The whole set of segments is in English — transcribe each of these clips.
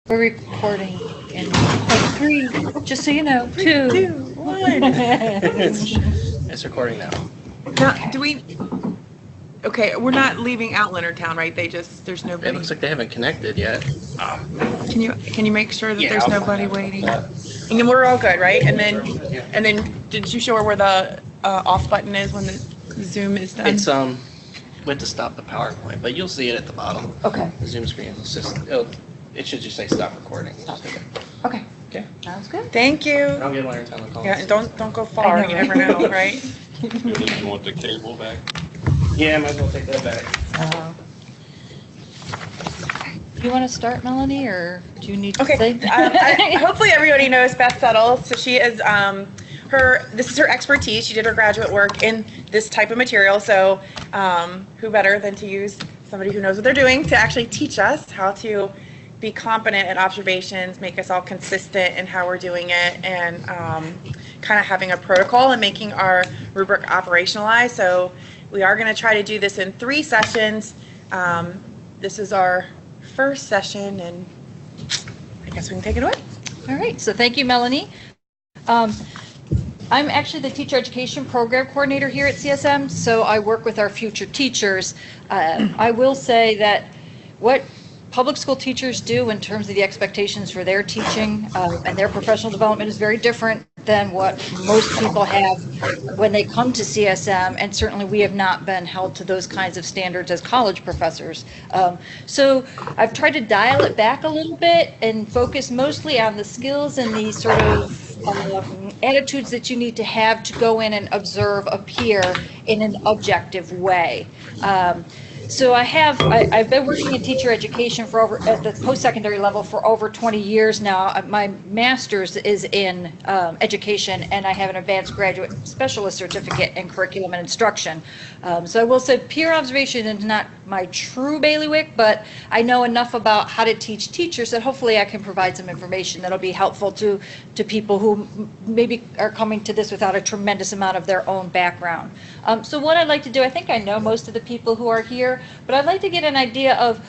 We're recording in like 3, just so you know, 2, 1. It's recording now. Now, okay, we're not leaving out Leonard Town, right? There's nobody. It looks like they haven't connected yet. Can you make sure that Yeah, there's I'll nobody find out. waiting? And then we're all good, right? And then did you show her where the off button is when the Zoom is done? It's we have to stop the PowerPoint, but you'll see it at the bottom. Okay. The Zoom screen. It should just say stop recording. Okay. Okay. Sounds good. Thank you. I'll get Leonard Town to call. Yeah, and don't go far. I know, You never know, right? You want the cable back? Yeah, might as well take that back. Do you want to start, Melanie, or do you need to Okay. say? Hopefully everybody knows Beth Settle. So she is this is her expertise. She did her graduate work in this type of material. So who better than to use somebody who knows what they're doing to actually teach us how to be competent at observations, make us all consistent in how we're doing it, and kind of having a protocol and making our rubric operationalized. So we are going to try to do this in 3 sessions. This is our first session, and I guess we can take it away. All right, so thank you, Melanie. I'm actually the teacher education program coordinator here at CSM, so I work with our future teachers. I will say that what public school teachers do in terms of the expectations for their teaching and their professional development is very different than what most people have when they come to CSM, and certainly we have not been held to those kinds of standards as college professors. So I've tried to dial it back a little bit and focus mostly on the skills and the sort of attitudes that you need to have to go in and observe a peer in an objective way. So I've been working in teacher education at the post-secondary level for over 20 years now. My master's is in education, and I have an advanced graduate specialist certificate in curriculum and instruction. So I will say peer observation is not my true bailiwick, but I know enough about how to teach teachers that hopefully I can provide some information that'll be helpful to people who maybe are coming to this without a tremendous amount of their own background. So what I'd like to do, I think I know most of the people who are here, but I'd like to get an idea of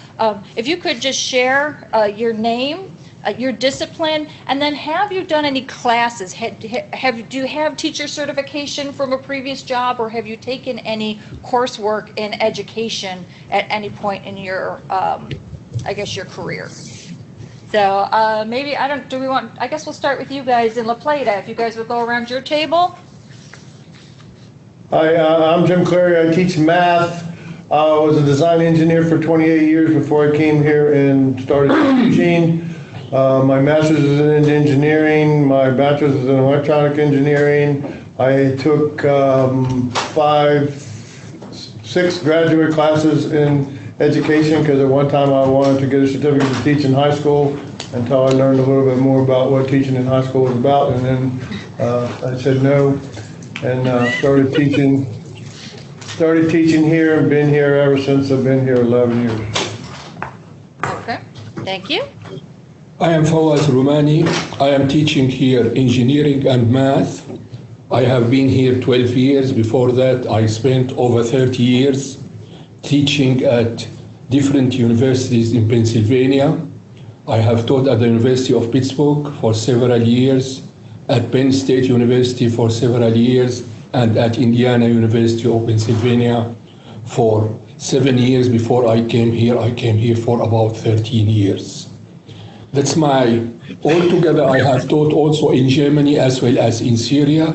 if you could just share your name, your discipline, and then have you done any classes? Do you have teacher certification from a previous job, or have you taken any coursework in education at any point in your, your career? So I guess we'll start with you guys in La Plata. If you guys would go around your table. Hi, I'm Jim Clary. I teach math. I was a design engineer for 28 years before I came here and started teaching. My master's is in engineering. My bachelor's is in electronic engineering. I took 6 graduate classes in education because at one time I wanted to get a certificate to teach in high school until I learned a little bit more about what teaching in high school was about, and then I said no and started teaching here and been here ever since. I've been here 11 years. Okay, thank you. I am Fawaz Romani. I am teaching here engineering and math. I have been here 12 years. Before that, I spent over 30 years teaching at different universities in Pennsylvania. I have taught at the University of Pittsburgh for several years, at Penn State University for several years, and at Indiana University of Pennsylvania for 7 years. Before I came here for about 13 years. That's altogether I have taught also in Germany as well as in Syria.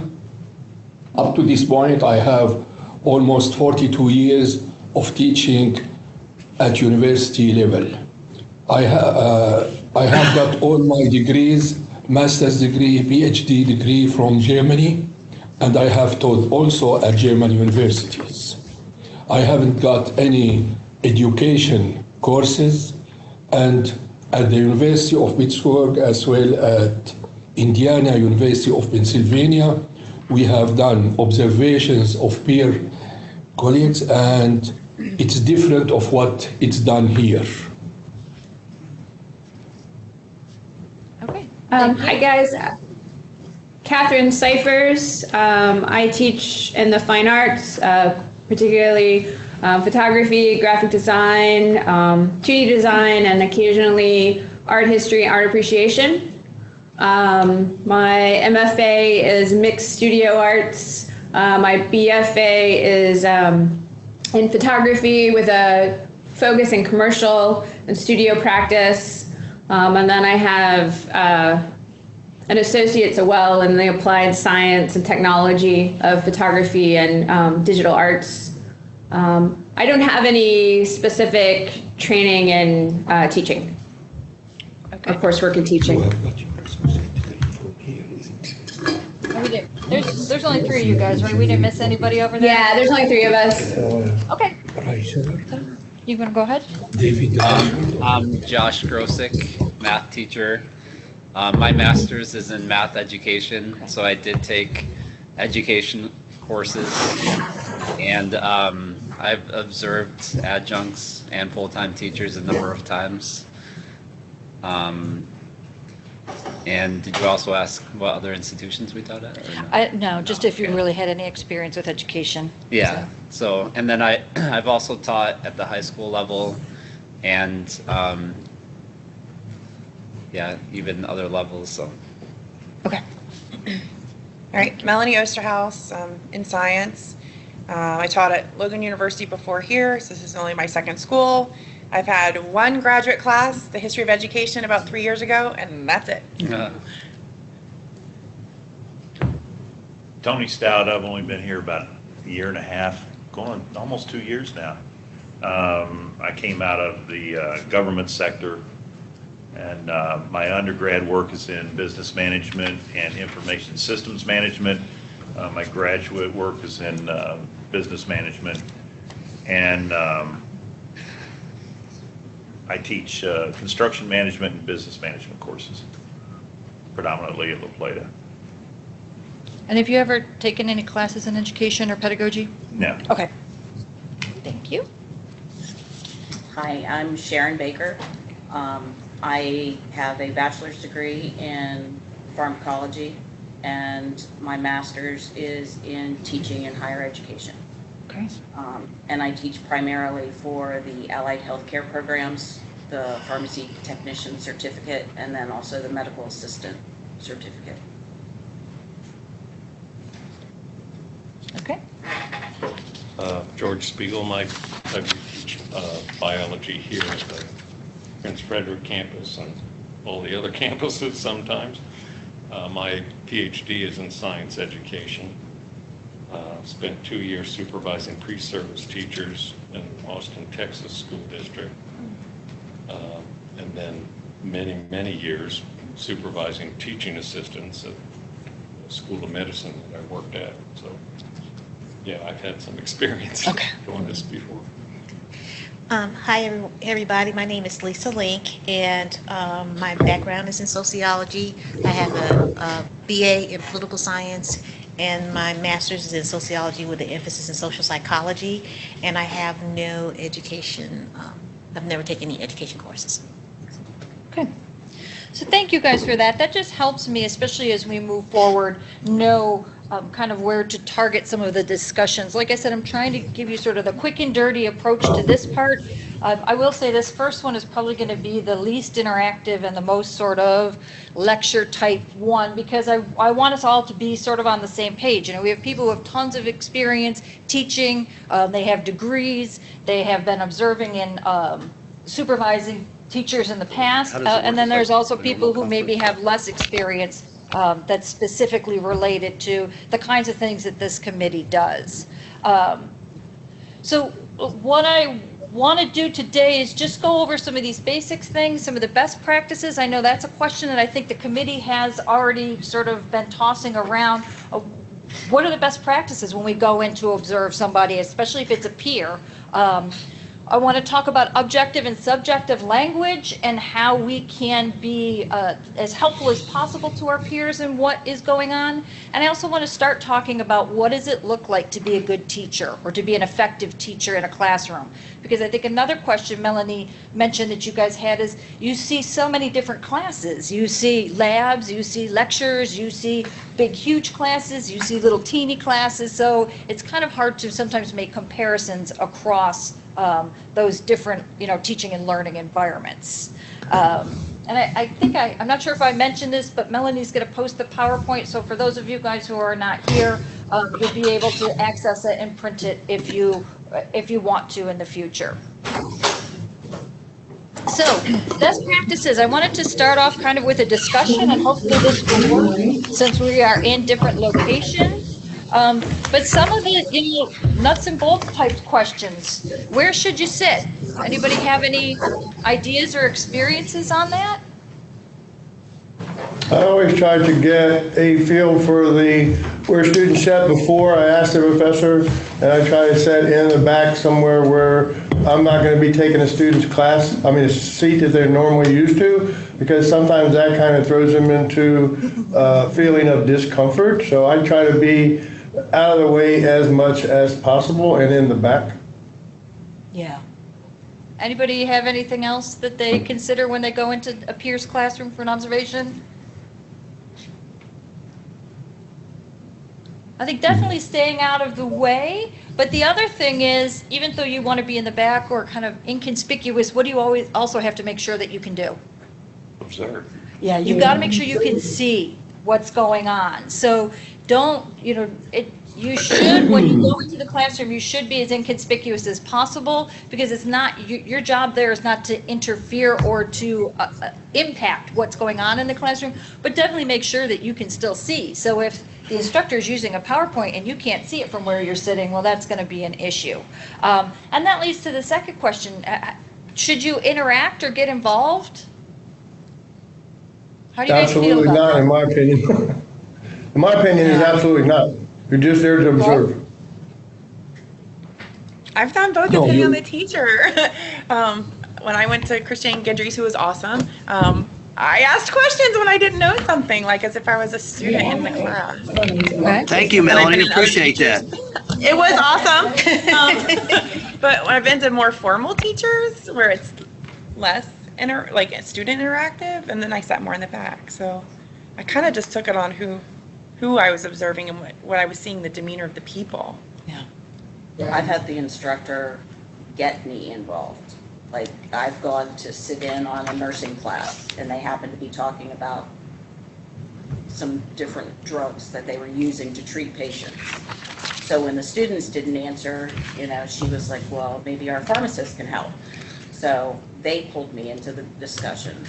Up to this point, I have almost 42 years of teaching at university level. I have got all my degrees, master's degree, PhD degree from Germany, and I have taught also at German universities. I haven't got any education courses, and at the University of Pittsburgh as well at Indiana University of Pennsylvania, we have done observations of peer colleagues, and it's different of what it's done here. Okay. Hi guys, Catherine Cyphers. I teach in the fine arts, particularly photography, graphic design, 2D design, and occasionally art history, art appreciation. My MFA is mixed studio arts. My BFA is in photography with a focus in commercial and studio practice. And then I have an associate's as well in the applied science and technology of photography and digital arts. I don't have any specific training in teaching. Okay. Of course, work in teaching. There's only 3 of you guys, right? We didn't miss anybody over there? Yeah, there's only 3 of us. Okay. You want to go ahead? I'm Josh Grosick, math teacher. My master's is in math education, so I did take education courses, and I've observed adjuncts and full-time teachers a number of times. And did you also ask what other institutions we taught at? Or no? No, just if you really had any experience with education. Yeah. So, and then I've also taught at the high school level, and yeah, even other levels. So. Okay. All right, Melanie Osterhaus in science. I taught at Logan University before here, so this is only my second school. I've had 1 graduate class, the history of education, about 3 years ago, and that's it. Tony Stout, I've only been here about a year and a half, going almost 2 years now. I came out of the government sector, and my undergrad work is in business management and information systems management. My graduate work is in business management, and I teach construction management and business management courses, predominantly at La Plata. And have you ever taken any classes in education or pedagogy? No. Okay. Thank you. Hi, I'm Sharon Baker. I have a bachelor's degree in pharmacology, and my master's is in teaching in higher education. Okay. And I teach primarily for the allied healthcare programs, the pharmacy technician certificate, and then also the medical assistant certificate. Okay. George Spiegel, I teach biology here at the Prince Frederick campus and all the other campuses sometimes. My PhD is in science education. Spent 2 years supervising pre-service teachers in Austin, Texas school district. And then many years supervising teaching assistants at the School of Medicine that I worked at. So yeah, I've had some experience doing this before. Hi, everybody. My name is Lisa Link, and my background is in sociology. I have a BA in political science, and my master's is in sociology with an emphasis in social psychology, and I have no education. I've never taken any education courses. Okay. So thank you guys for that. That just helps me, especially as we move forward, know kind of where to target some of the discussions. Like I said, I'm trying to give you sort of the quick and dirty approach to this part. I will say this first one is probably going to be the least interactive and the most sort of lecture type one, because I want us all to be sort of on the same page. You know, we have people who have tons of experience teaching, they have degrees, they have been observing and supervising teachers in the past, and then there's also people who maybe have less experience that's specifically related to the kinds of things that this committee does. So what I want to do today is just go over some of these basic things, some of the best practices. I know that's a question that I think the committee has already sort of been tossing around. What are the best practices when we go in to observe somebody, especially if it's a peer? I want to talk about objective and subjective language and how we can be as helpful as possible to our peers in what is going on. And I also want to start talking about what does it look like to be a good teacher or to be an effective teacher in a classroom. Because I think another question Melanie mentioned that you guys had is you see so many different classes. You see labs, you see lectures, you see big, huge classes, you see little teeny classes. So it's kind of hard to sometimes make comparisons across those different, teaching and learning environments. And I think I'm not sure if I mentioned this, but Melanie's going to post the PowerPoint. So for those of you guys who are not here, you'll be able to access it and print it if you want to in the future. So, best practices. I wanted to start off kind of with a discussion, and hopefully this will work since we are in different locations. But some of the nuts and bolts type questions. Where should you sit? Anybody have any ideas or experiences on that? I always try to get a feel for where students sat before. I asked the professor, and I try to sit in the back somewhere where I'm not going to be taking a student's a seat that they're normally used to, because sometimes that kind of throws them into a feeling of discomfort. So I try to be out of the way as much as possible and in the back. Yeah. Anybody have anything else that they consider when they go into a peer's classroom for an observation? I think definitely staying out of the way, but the other thing is, even though you want to be in the back or kind of inconspicuous, what do you always also have to make sure that you can do? Observe. Yeah, you got to make sure you can see what's going on. So don't, you should, when you go into the classroom, you should be as inconspicuous as possible, because it's not, your job there is not to interfere or to impact what's going on in the classroom, but definitely make sure that you can still see. So if the instructor is using a PowerPoint and you can't see it from where you're sitting, well, that's going to be an issue. And that leads to the second question. Should you interact or get involved? How do you guys feel about that? Absolutely not, in my opinion. In my opinion, it's absolutely not. You're just there to observe. I've done both depending on the teacher. When I went to Christiane Gendries, who was awesome, I asked questions when I didn't know something, like as if I was a student in the class. Okay. Thank you, Melanie. Appreciate that. It was awesome. But when I've been to more formal teachers where it's less student interactive, and then I sat more in the back. So I kind of just took it on who I was observing and what I was seeing, the demeanor of the people. Yeah. I've had the instructor get me involved. Like, I've gone to sit in on a nursing class, and they happen to be talking about some different drugs that they were using to treat patients. So when the students didn't answer, she was like, well, maybe our pharmacist can help. So they pulled me into the discussion.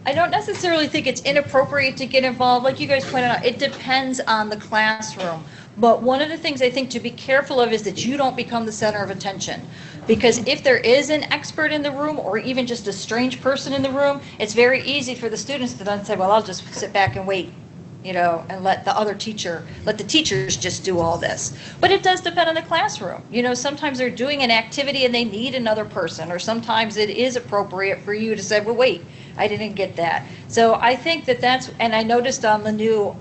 I don't necessarily think it's inappropriate to get involved. Like you guys pointed out, it depends on the classroom. But one of the things I think to be careful of is that you don't become the center of attention. Because if there is an expert in the room, or even just a strange person in the room, it's very easy for the students to then say, well, I'll just sit back and wait, and let the teachers just do all this. But it does depend on the classroom. Sometimes they're doing an activity and they need another person, or sometimes it is appropriate for you to say, well, wait, I didn't get that. So I think that's, and I noticed on the new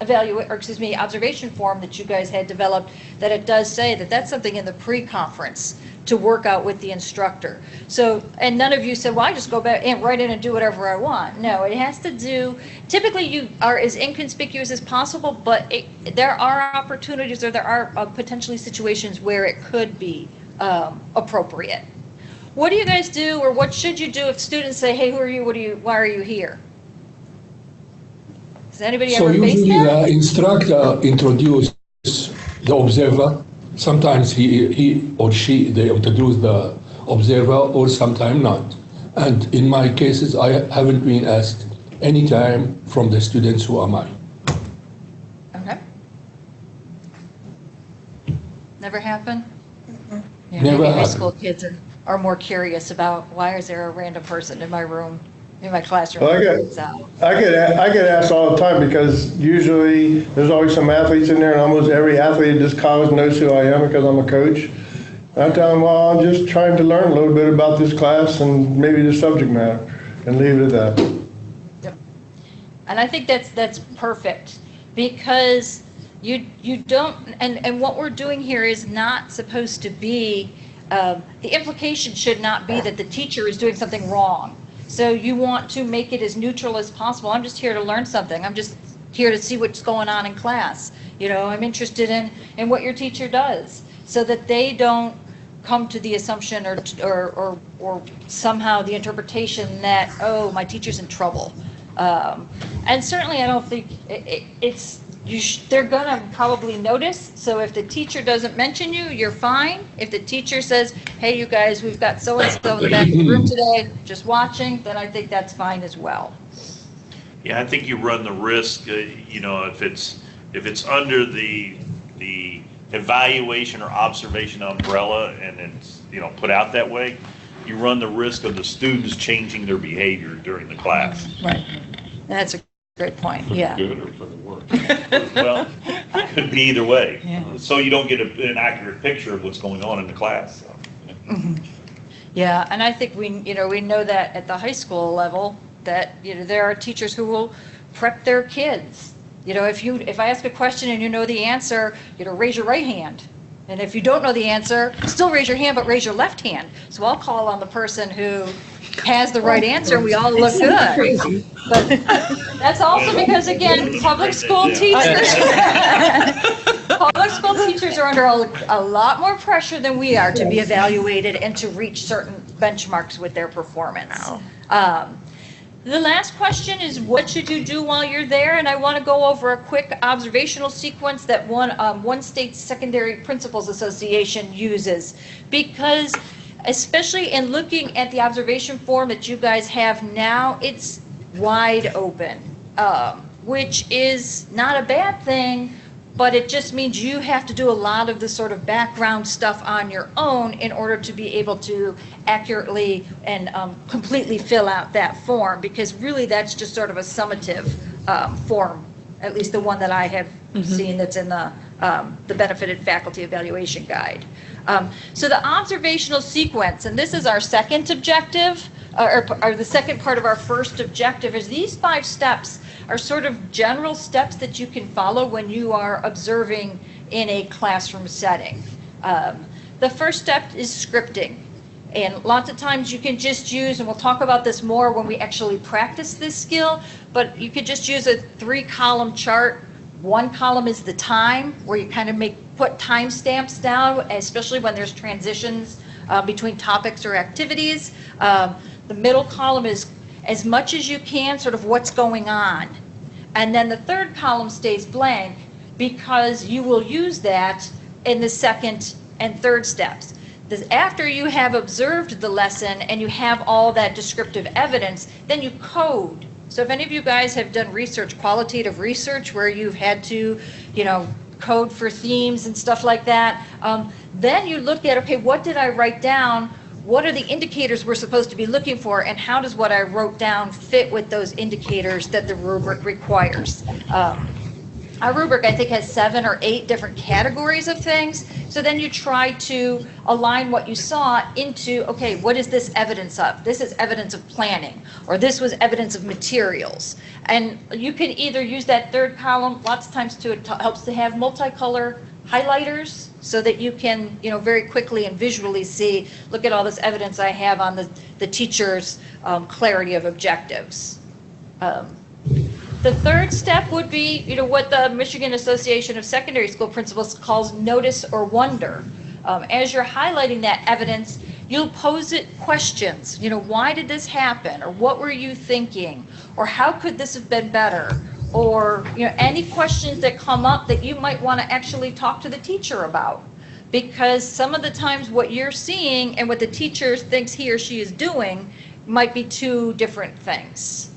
observation form that you guys had developed, that it does say that that's something in the pre-conference to work out with the instructor. So, and none of you said, well, I just go back and right in and do whatever I want. No, it has to do, typically you are as inconspicuous as possible, but there are opportunities, or there are potentially situations where it could be appropriate. What do you guys do, or what should you do if students say, hey, who are you, why are you here? Does anybody ever face that? So usually the instructor introduces the observer. Sometimes he or she, they introduce the observer, or sometimes not. And in my cases, I haven't been asked any time from the students, who am I? Okay. Never happened? Yeah, Never maybe high happened. school kids are more curious about, why is there a random person in my room, in my classroom? Well, I get asked all the time, because usually there's always some athletes in there, and almost every athlete at this college knows who I am because I'm a coach. And I tell them, well, I'm just trying to learn a little bit about this class and maybe the subject matter, and leave it at that. Yep. And I think that's perfect, because you don't, and what we're doing here is not supposed to be, the implication should not be that the teacher is doing something wrong. So you want to make it as neutral as possible. I'm just here to learn something. I'm just here to see what's going on in class. I'm interested in what your teacher does, so that they don't come to the assumption or somehow the interpretation that, oh, my teacher's in trouble. And certainly I don't think they're gonna probably notice. So if the teacher doesn't mention you, you're fine. If the teacher says, hey, you guys, we've got so-and-so in the back of the room today, just watching, then I think that's fine as well. Yeah, I think you run the risk, if it's under the evaluation or observation umbrella and it's, put out that way, you run the risk of the students changing their behavior during the class. Right. That's a great point, For yeah. the good or for the worse? Well, it could be either way. Yeah. So you don't get an accurate picture of what's going on in the class. So. Yeah, and I think we know that at the high school level, that, there are teachers who will prep their kids. If I ask a question and you know the answer, raise your right hand. And if you don't know the answer, still raise your hand, but raise your left hand. So I'll call on the person who has the right answer, and we all look good. But that's also because, again, public school teachers are under a lot more pressure than we are to be evaluated and to reach certain benchmarks with their performance. The last question is, what should you do while you're there? And I want to go over a quick observational sequence that one state secondary principals association uses, because especially in looking at the observation form that you guys have now, it's wide open, which is not a bad thing, but it just means you have to do a lot of the sort of background stuff on your own in order to be able to accurately and completely fill out that form, because really that's just sort of a summative form, at least the one that I have seen that's in the benefited faculty evaluation guide. So the observational sequence, and this is our second objective, or the second part of our first objective, is these 5 steps are sort of general steps that you can follow when you are observing in a classroom setting. The first step is scripting. And lots of times you can just use, and we'll talk about this more when we actually practice this skill, but you could just use a 3-column chart. One column is the time, where you kind of put timestamps down, especially when there's transitions between topics or activities. The middle column is as much as you can, sort of what's going on. And then the third column stays blank, because you will use that in the second and third steps. After you have observed the lesson and you have all that descriptive evidence, then you code. So if any of you guys have done research, qualitative research, where you've had to, code for themes and stuff like that, then you look at, okay, what did I write down? What are the indicators we're supposed to be looking for, and how does what I wrote down fit with those indicators that the rubric requires? Our rubric, I think, has 7 or 8 different categories of things. So then you try to align what you saw into, okay, what is this evidence of? This is evidence of planning, or this was evidence of materials. And you can either use that third column, lots of times too, it helps to have multicolor highlighters, so that you can, very quickly and visually see, look at all this evidence I have on the teacher's clarity of objectives. The third step would be, what the Michigan Association of Secondary School Principals calls notice or wonder. As you're highlighting that evidence, you'll pose it questions. Why did this happen? Or what were you thinking? Or how could this have been better? Or, any questions that come up that you might want to actually talk to the teacher about. Because some of the times what you're seeing and what the teacher thinks he or she is doing might be 2 different things.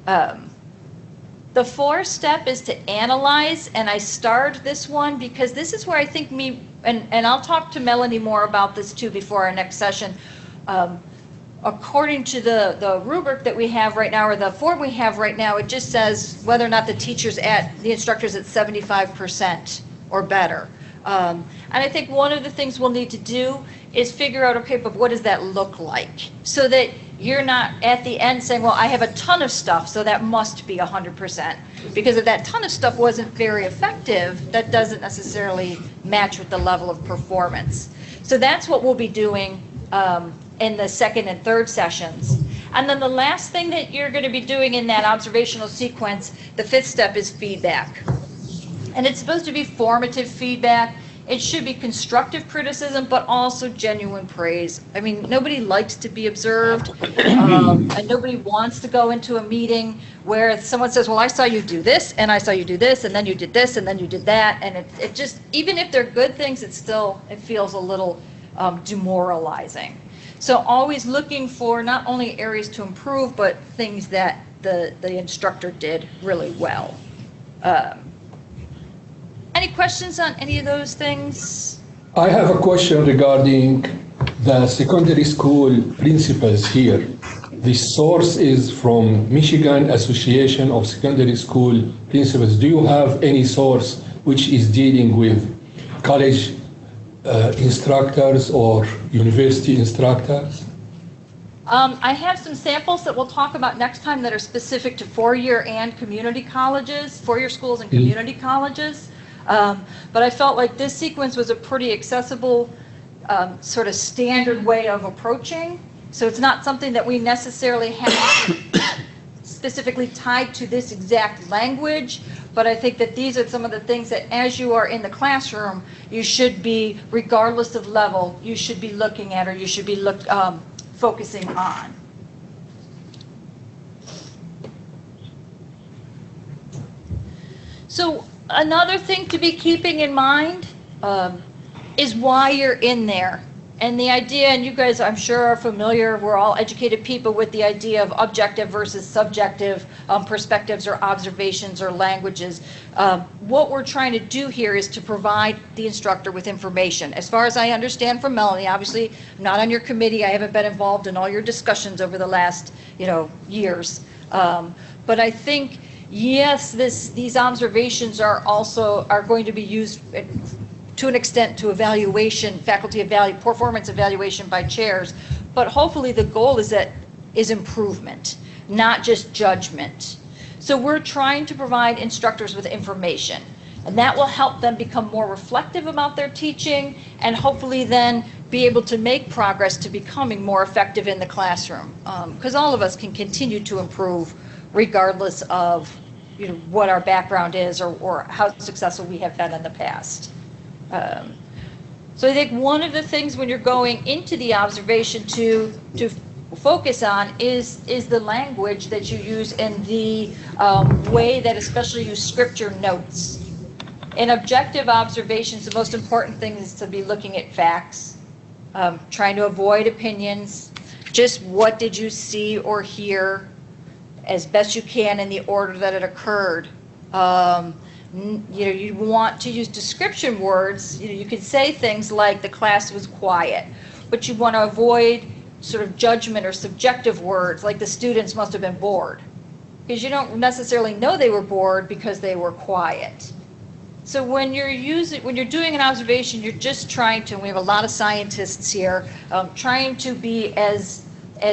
The 4th step is to analyze, and I starred this one because this is where I think and I'll talk to Melanie more about this too before our next session. According to the rubric that we have right now, or the form we have right now, it just says whether or not the instructor's at 75% or better. And I think one of the things we'll need to do is figure out, okay, but what does that look like? So that you're not at the end saying, well, I have a ton of stuff, so that must be 100%. Because if that ton of stuff wasn't very effective, that doesn't necessarily match with the level of performance. So that's what we'll be doing in the second and third sessions. And then the last thing that you're going to be doing in that observational sequence, the 5th step, is feedback. And it's supposed to be formative feedback. it should be constructive criticism, but also genuine praise. I mean, nobody likes to be observed, and nobody wants to go into a meeting where someone says, well, I saw you do this, and I saw you do this, and then you did this, and then you did that, and it just, even if they're good things, it feels a little demoralizing. So always looking for not only areas to improve, but things that the instructor did really well. Any questions on any of those things? I have a question regarding the secondary school principals here. The source is from Michigan Association of Secondary School Principals. Do you have any source which is dealing with college instructors or university instructors? I have some samples that we'll talk about next time that are specific to four-year and community colleges, four-year schools and community colleges. But I felt like this sequence was a pretty accessible, sort of standard way of approaching. So it's not something that we necessarily have specifically tied to this exact language, but I think that these are some of the things that as you are in the classroom, you should be, regardless of level, you should be looking at, or you should be focusing on. So another thing to be keeping in mind is why you're in there. And the idea, and you guys I'm sure are familiar, we're all educated people with the idea of objective versus subjective perspectives or observations or languages. What we're trying to do here is to provide the instructor with information. As far as I understand from Melanie, obviously I'm not on your committee, I haven't been involved in all your discussions over the last years. But I think, yes, these observations are going to be used to an extent to evaluation, performance evaluation by chairs, but hopefully the goal is improvement, not just judgment. So we're trying to provide instructors with information, and that will help them become more reflective about their teaching and hopefully then be able to make progress to becoming more effective in the classroom. Because all of us can continue to improve regardless of what our background is or how successful we have been in the past. So I think one of the things when you're going into the observation to focus on is the language that you use and the way that especially you script your notes. In objective observations, the most important thing is to be looking at facts, trying to avoid opinions, just what did you see or hear as best you can in the order that it occurred. You want to use description words. You could say things like the class was quiet, but you want to avoid sort of judgment or subjective words like the students must have been bored, because you don't necessarily know they were bored because they were quiet. So when you're doing an observation, you're just trying to, and we have a lot of scientists here, trying to be as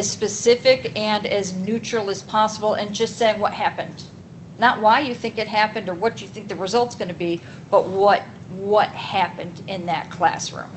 specific and as neutral as possible and just saying what happened. Not why you think it happened or what you think the result's going to be, but what happened in that classroom.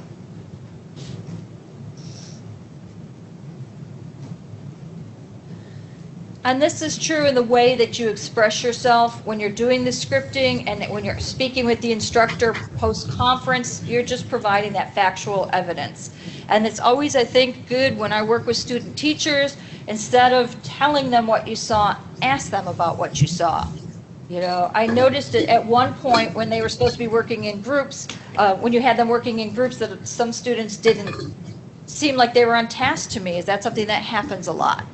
And this is true in the way that you express yourself when you're doing the scripting and when you're speaking with the instructor post-conference. You're just providing that factual evidence. And it's always, I think, good when I work with student teachers, instead of telling them what you saw, ask them about what you saw. I noticed it at one point when they were supposed to be working in groups, when you had them working in groups, that some students didn't seem like they were on task to me. Is that something that happens a lot?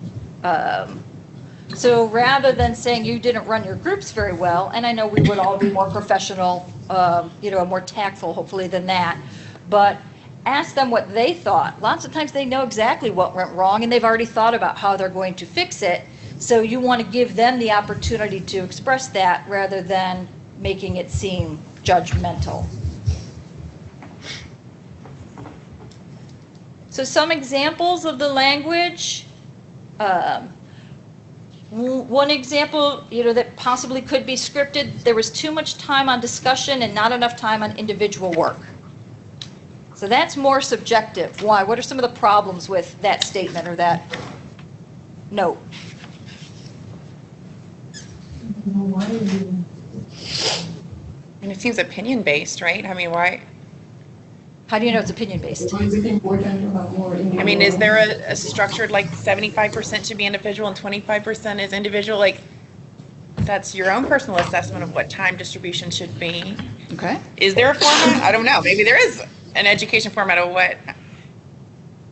So rather than saying you didn't run your groups very well, and I know we would all be more professional, more tactful hopefully than that, but ask them what they thought. Lots of times they know exactly what went wrong and they've already thought about how they're going to fix it. So you want to give them the opportunity to express that rather than making it seem judgmental. So some examples of the language. One example, that possibly could be scripted, there was too much time on discussion and not enough time on individual work. So that's more subjective. Why? What are some of the problems with that statement or that note? And it seems opinion-based, right? I mean, why? How do you know it's opinion-based? I mean, is there a structured, like 75% should be individual and 25% is individual? Like, that's your own personal assessment of what time distribution should be. Okay. Is there a format? I don't know. Maybe there is an education format of what.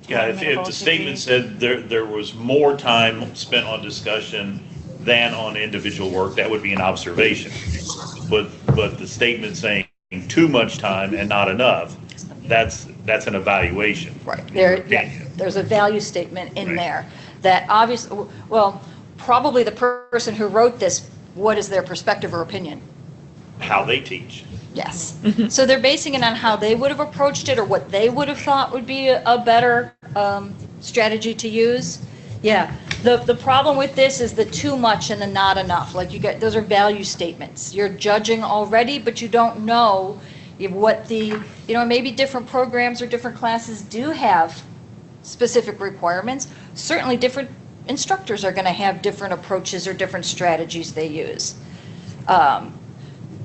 Yeah, if the statement said there was more time spent on discussion than on individual work, that would be an observation. But the statement saying too much time and not enough, that's an evaluation. Right. in your Yeah, opinion. there's a value statement in Right. there that obviously, well, probably the person who wrote this, what is their perspective or opinion? How they teach. Yes. So they're basing it on how they would have approached it or what they would have thought would be a better strategy to use. Yeah. The problem with this is the too much and the not enough. Like those are value statements. You're judging already, but you don't know what maybe different programs or different classes do have specific requirements. Certainly different instructors are going to have different approaches or different strategies they use.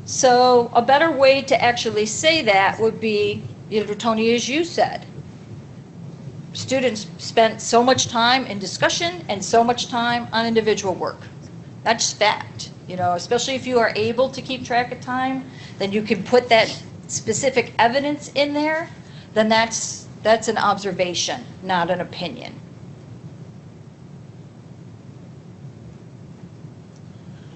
So a better way to actually say that would be, Tony, as you said, students spent so much time in discussion and so much time on individual work. That's fact, especially if you are able to keep track of time, then you can put that specific evidence in there, then that's an observation, not an opinion.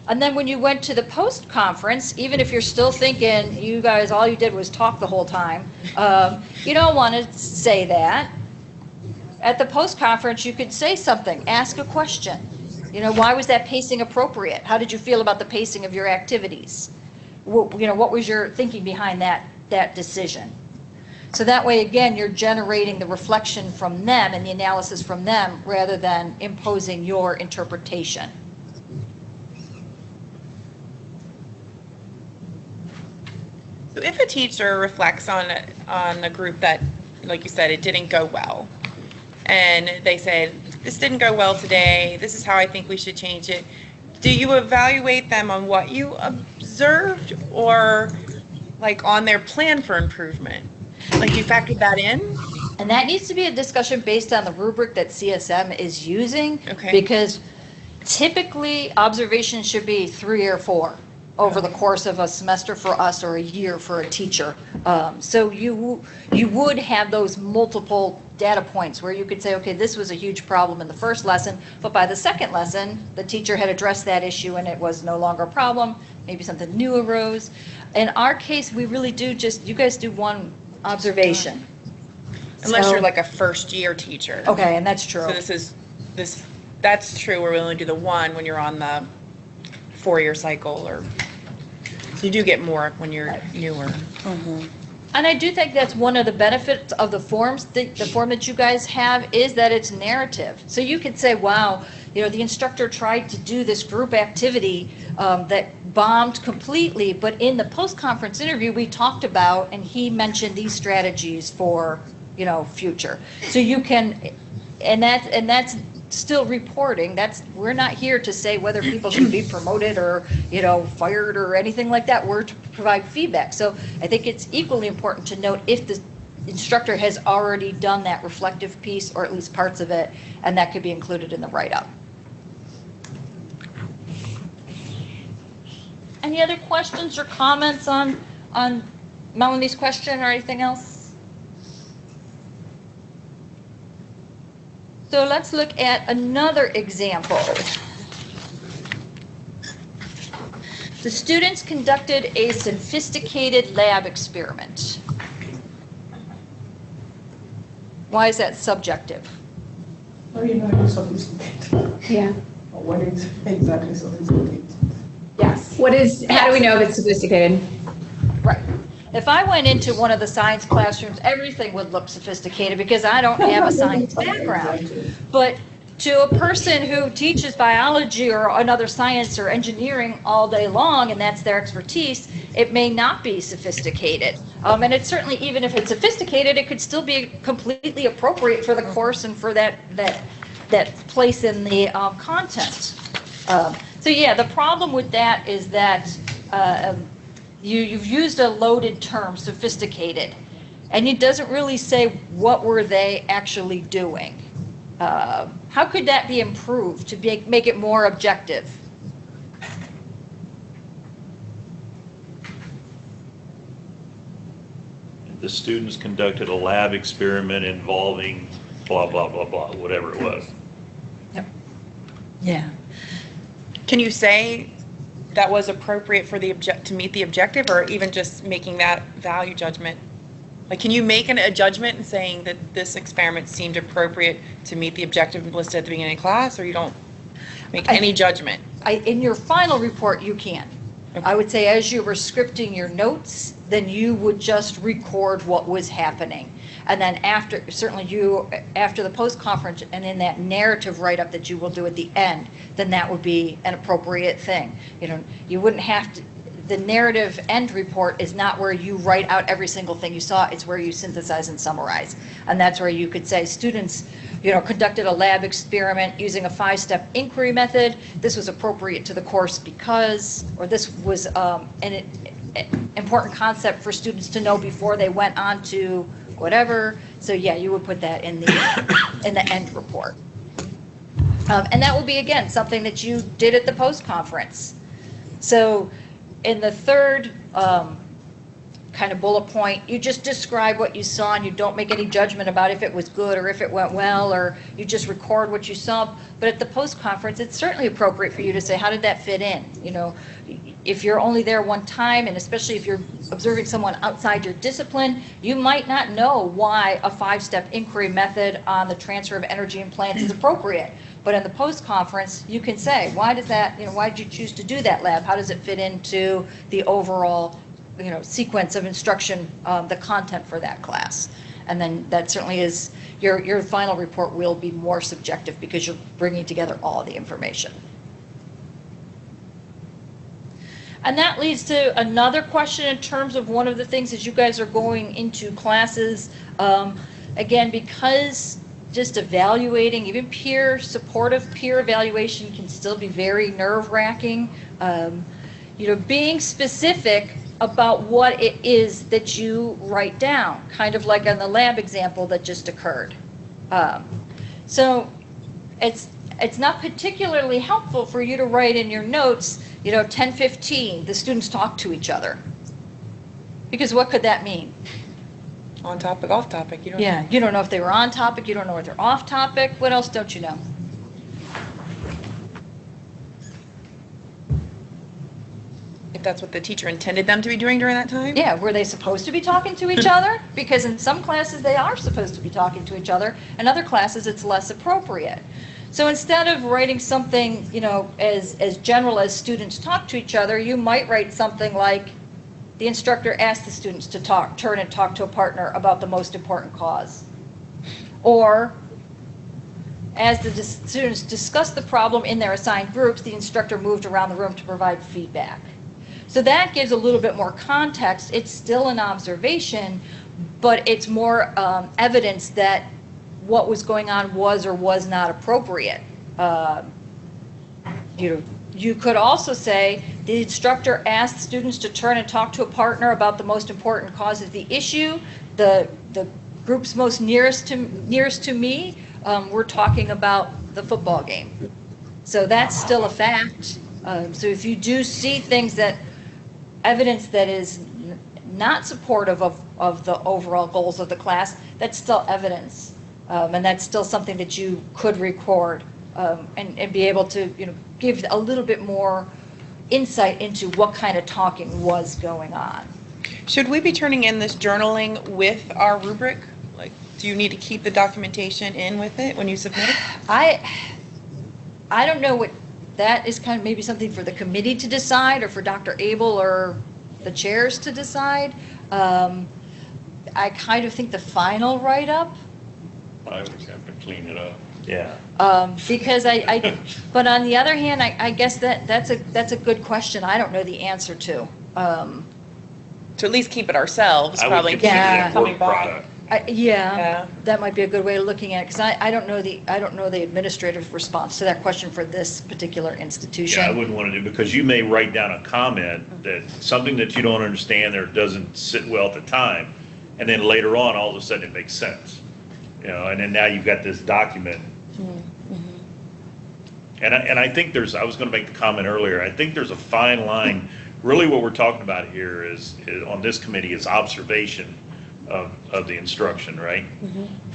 And then when you went to the post-conference, even if you're still thinking, you guys, all you did was talk the whole time, you don't want to say that. At the post-conference, you could say something, ask a question. Why was that pacing appropriate? How did you feel about the pacing of your activities? What was your thinking behind that decision? So that way, again, you're generating the reflection from them and the analysis from them rather than imposing your interpretation. So if a teacher reflects on a group that, like you said, it didn't go well, and they said, this didn't go well today, this is how I think we should change it, do you evaluate them on what you observed or like on their plan for improvement? Like you factored that in? And that needs to be a discussion based on the rubric that CSM is using. Okay. Because typically observations should be 3 or 4 over the course of a semester for us or a year for a teacher. So you would have those multiple data points where you could say, okay, this was a huge problem in the first lesson, but by the second lesson, the teacher had addressed that issue and it was no longer a problem. Maybe something new arose. In our case, we really do you guys do one observation. Unless you're like a first year teacher. Okay, and that's true. So that's true where we only do the one when you're on the 4-year cycle so you do get more when you're newer. Mm-hmm. And I do think that's one of the benefits of the forms, the form that you guys have is that it's narrative. So you could say, wow, the instructor tried to do this group activity that bombed completely, but in the post-conference interview we talked about, and he mentioned these strategies for, future. So you can, and that's still reporting. We're not here to say whether people should be promoted or, fired or anything like that. We're to provide feedback. So I think it's equally important to note if the instructor has already done that reflective piece or at least parts of it, and that could be included in the write-up. Any other questions or comments on Melanie's question or anything else? So let's look at another example. The students conducted a sophisticated lab experiment. Why is that subjective? How do you know it's sophisticated? Yeah. Or what is exactly sophisticated? Yes. How do we know if it's sophisticated? Right. If I went into one of the science classrooms, everything would look sophisticated because I don't have a science background. But to a person who teaches biology or another science or engineering all day long, and that's their expertise, it may not be sophisticated. And it's certainly, even if it's sophisticated, it could still be completely appropriate for the course and for that place in the content. So yeah, the problem with that is that you've used a loaded term, sophisticated. And it doesn't really say what were they actually doing. How could that be improved to make it more objective? The students conducted a lab experiment involving blah, blah, blah, blah, whatever it was. Yeah. Can you say that was appropriate for to meet the objective, or even just making that value judgment? Like, can you make a judgment and saying that this experiment seemed appropriate to meet the objective listed at the beginning of class, or you don't make any judgment? In your final report, you can. Okay. I would say as you were scripting your notes, then you would just record what was happening. And then after the post-conference and in that narrative write-up that you will do at the end, then that would be an appropriate thing. You wouldn't have to, the narrative end report is not where you write out every single thing you saw, it's where you synthesize and summarize. And that's where you could say students, conducted a lab experiment using a 5-step inquiry method. This was appropriate to the course because, or this was an important concept for students to know before they went on to whatever. So yeah, you would put that in the end report. And that will be, again, something that you did at the post-conference. So in the third kind of bullet point, you just describe what you saw and you don't make any judgment about if it was good or if it went well, or you just record what you saw. But at the post-conference, it's certainly appropriate for you to say, how did that fit in? If you're only there one time, and especially if you're observing someone outside your discipline, you might not know why a 5-step inquiry method on the transfer of energy in plants is appropriate. But in the post-conference, you can say, why did you choose to do that lab? How does it fit into the overall sequence of instruction, the content for that class? And then that certainly is, your final report will be more subjective because you're bringing together all the information. And that leads to another question in terms of one of the things as you guys are going into classes. Again, because just evaluating, even supportive peer evaluation can still be very nerve-wracking. Being specific about what it is that you write down, kind of like on the lab example that just occurred. So it's not particularly helpful for you to write in your notes, 10:15, the students talk to each other. Because what could that mean? On topic, off topic. You don't know if they were on topic, you don't know if they're off topic. What else don't you know? If that's what the teacher intended them to be doing during that time? Yeah, were they supposed to be talking to each other? Because in some classes they are supposed to be talking to each other. In other classes it's less appropriate. So instead of writing something, as general as students talk to each other, you might write something like, the instructor asked the students to turn and talk to a partner about the most important cause. Or, as the students discussed the problem in their assigned groups, the instructor moved around the room to provide feedback. So that gives a little bit more context. It's still an observation, but it's more evidence that what was going on was or was not appropriate. You could also say the instructor asked students to turn and talk to a partner about the most important cause of the issue. The groups most nearest to me were talking about the football game. So that's still a fact. So if you do see evidence that is not supportive of the overall goals of the class, that's still evidence. And that's still something that you could record and be able to give a little bit more insight into what kind of talking was going on. Should we be turning in this journaling with our rubric? Like, do you need to keep the documentation in with it when you submit it? I don't know what that is, kind of maybe something for the committee to decide, or for Dr. Abel or the chairs to decide. I kind of think the final write-up. I always have to clean it up. Yeah. Because but on the other hand, I guess that's a good question. I don't know the answer to. To at least keep it ourselves, probably. Yeah. Coming back. Yeah, that might be a good way of looking at it, because I don't know the administrative response to that question for this particular institution. Yeah, I wouldn't want to do, because you may write down a comment that something that you don't understand or doesn't sit well at the time, and then later on, all of a sudden it makes sense. And then now you've got this document. And I think I was going to make the comment earlier, I think there's a fine line. Really what we're talking about here is on this committee is observation of the instruction, right?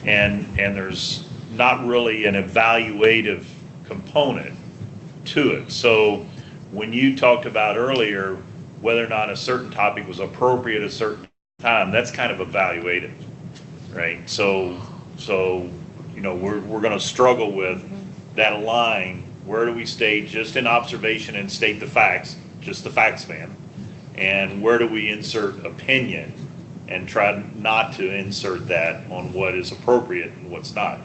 And there's not really an evaluative component to it. So when you talked about earlier whether or not a certain topic was appropriate at a certain time, that's kind of evaluative, right? So we're going to struggle with that line. Where do we stay just in observation and state the facts, just the facts, man? And where do we insert opinion and try not to insert that on what is appropriate and what's not?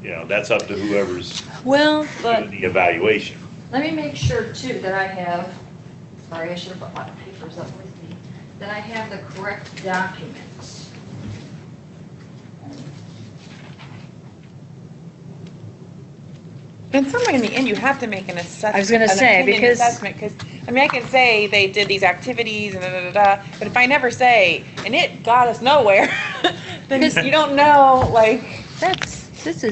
That's up to whoever's doing the evaluation. Let me make sure too that I have, sorry, I should have brought my papers up with me, that I have the correct documents. And somewhere in the end, you have to make an assessment. I was gonna say, because- Because, I can say they did these activities and da-da-da-da, but if I never say, and it got us nowhere, then you don't know, This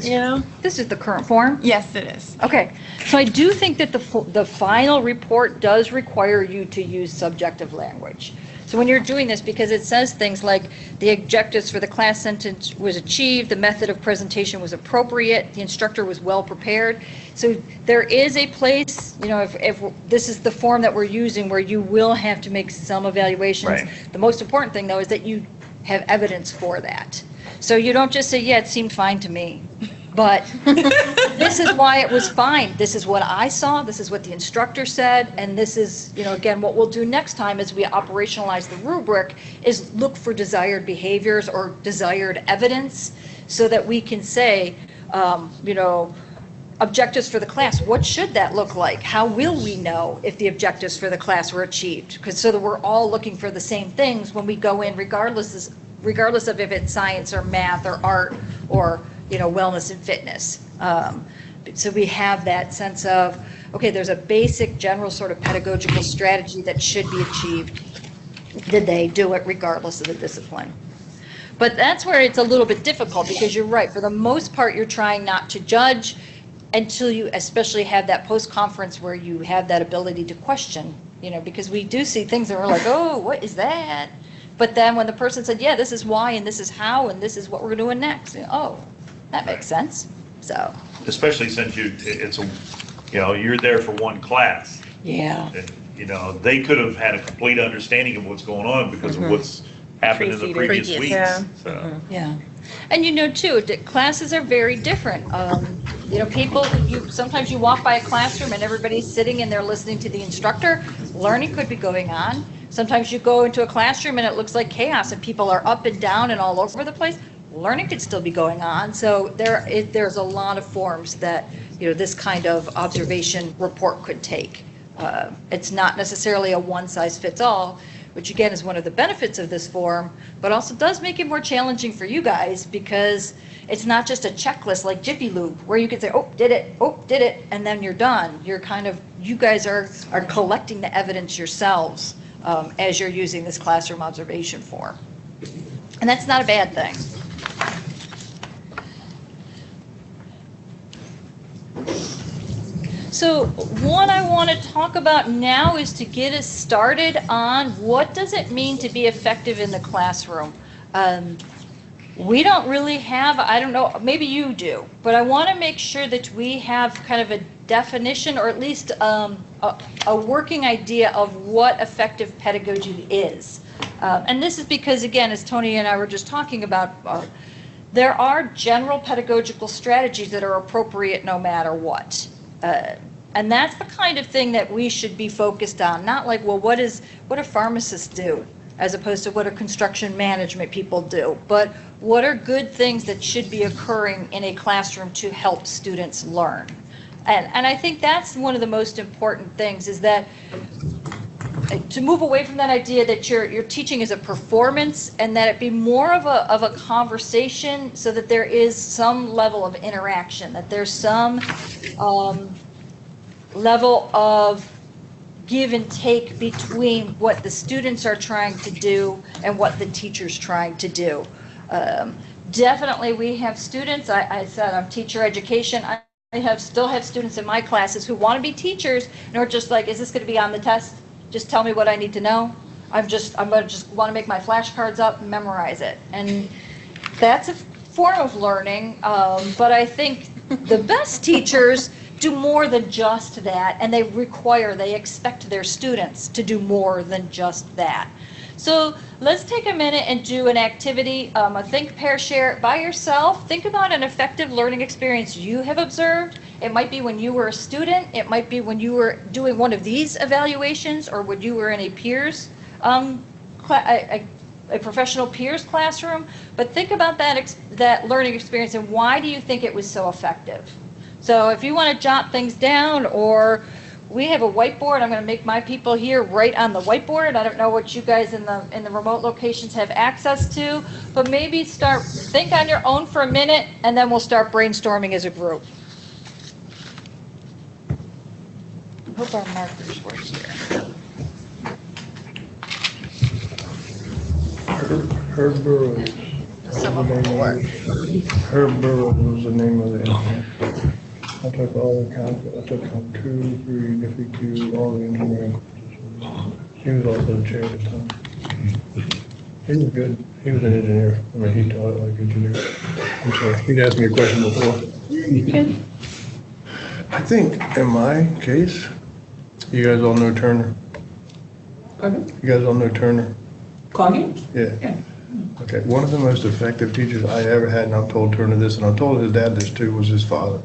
is the current form? Yes, it is. Okay, so I do think that the final report does require you to use subjective language. So when you're doing this, because it says things like the objectives for the class sentence was achieved, the method of presentation was appropriate, the instructor was well prepared. So there is a place, if this is the form that we're using where you will have to make some evaluations. Right. The most important thing though is that you have evidence for that. So you don't just say, yeah, it seemed fine to me. But this is why it was fine. This is what I saw. This is what the instructor said. And this is, again, what we'll do next time as we operationalize the rubric is look for desired behaviors or desired evidence so that we can say, objectives for the class. What should that look like? How will we know if the objectives for the class were achieved? Because so that we're all looking for the same things when we go in, regardless of if it's science or math or art or wellness and fitness. So we have that sense of, okay, there's a basic general sort of pedagogical strategy that should be achieved. Did they do it regardless of the discipline? But that's where it's a little bit difficult because you're right. For the most part, you're trying not to judge until you especially have that post-conference where you have that ability to question, because we do see things that we're like, oh, what is that? But then when the person said, yeah, this is why and this is how and this is what we're doing next, oh, that makes sense. So, especially since you're there for one class. Yeah. They could have had a complete understanding of what's going on because of what's happened in the previous weeks. Yeah. So. Yeah. And too, classes are very different. Sometimes you walk by a classroom and everybody's sitting and they're listening to the instructor. Learning could be going on. Sometimes you go into a classroom and it looks like chaos and people are up and down and all over the place. Learning could still be going on. So there's a lot of forms that this kind of observation report could take. It's not necessarily a one-size-fits-all, which again is one of the benefits of this form, but also does make it more challenging for you guys because it's not just a checklist like Jiffy Lube where you can say, oh, did it, and then you're done. You guys are collecting the evidence yourselves as you're using this classroom observation form. And that's not a bad thing. So what I want to talk about now is to get us started on what does it mean to be effective in the classroom. We don't really have, I don't know, maybe you do, but I want to make sure that we have kind of a definition or at least a working idea of what effective pedagogy is. And this is because, again, as Tony and I were just talking about, there are general pedagogical strategies that are appropriate no matter what. And that's the kind of thing that we should be focused on, not like, well, what do pharmacists do, as opposed to what do construction management people do, but what are good things that should be occurring in a classroom to help students learn. And I think that's one of the most important things is that to move away from that idea that your teaching is a performance and that it be more of a conversation so that there is some level of interaction, that there's some level of give and take between what the students are trying to do and what the teacher's trying to do. Definitely, we have students, I said I'm teacher education, I still have students in my classes who want to be teachers and are just like, is this going to be on the test? Just tell me what I need to know. I'm going to just want to make my flashcards up and memorize it. And that's a form of learning, but I think the best teachers do more than just that, and they expect their students to do more than just that. So let's take a minute and do an activity, a think, pair, share by yourself. Think about an effective learning experience you have observed. It might be when you were a student, it might be when you were doing one of these evaluations, or when you were in a peers, a professional peers classroom. But think about that learning experience and why do you think it was so effective? So if you want to jot things down, or we have a whiteboard. I'm going to make my people here write on the whiteboard. I don't know what you guys in the remote locations have access to, but maybe think on your own for a minute, and then we'll start brainstorming as a group. I hope our markers work here. Herb Burroughs. Some of them will work. Herb Burroughs was the name of it. I took all the accounts. I took on 2, 3, NIFI 2, all the engineering courses. He was also the chair at the time. He was good. He was an engineer. I mean, he taught like engineer. I'm sorry. He'd asked me a question before. I think in my case, you guys all know Turner. Pardon? You guys all know Turner? Clogging? Yeah. Okay. One of the most effective teachers I ever had, and I've told Turner this, and I told his dad this too, was his father.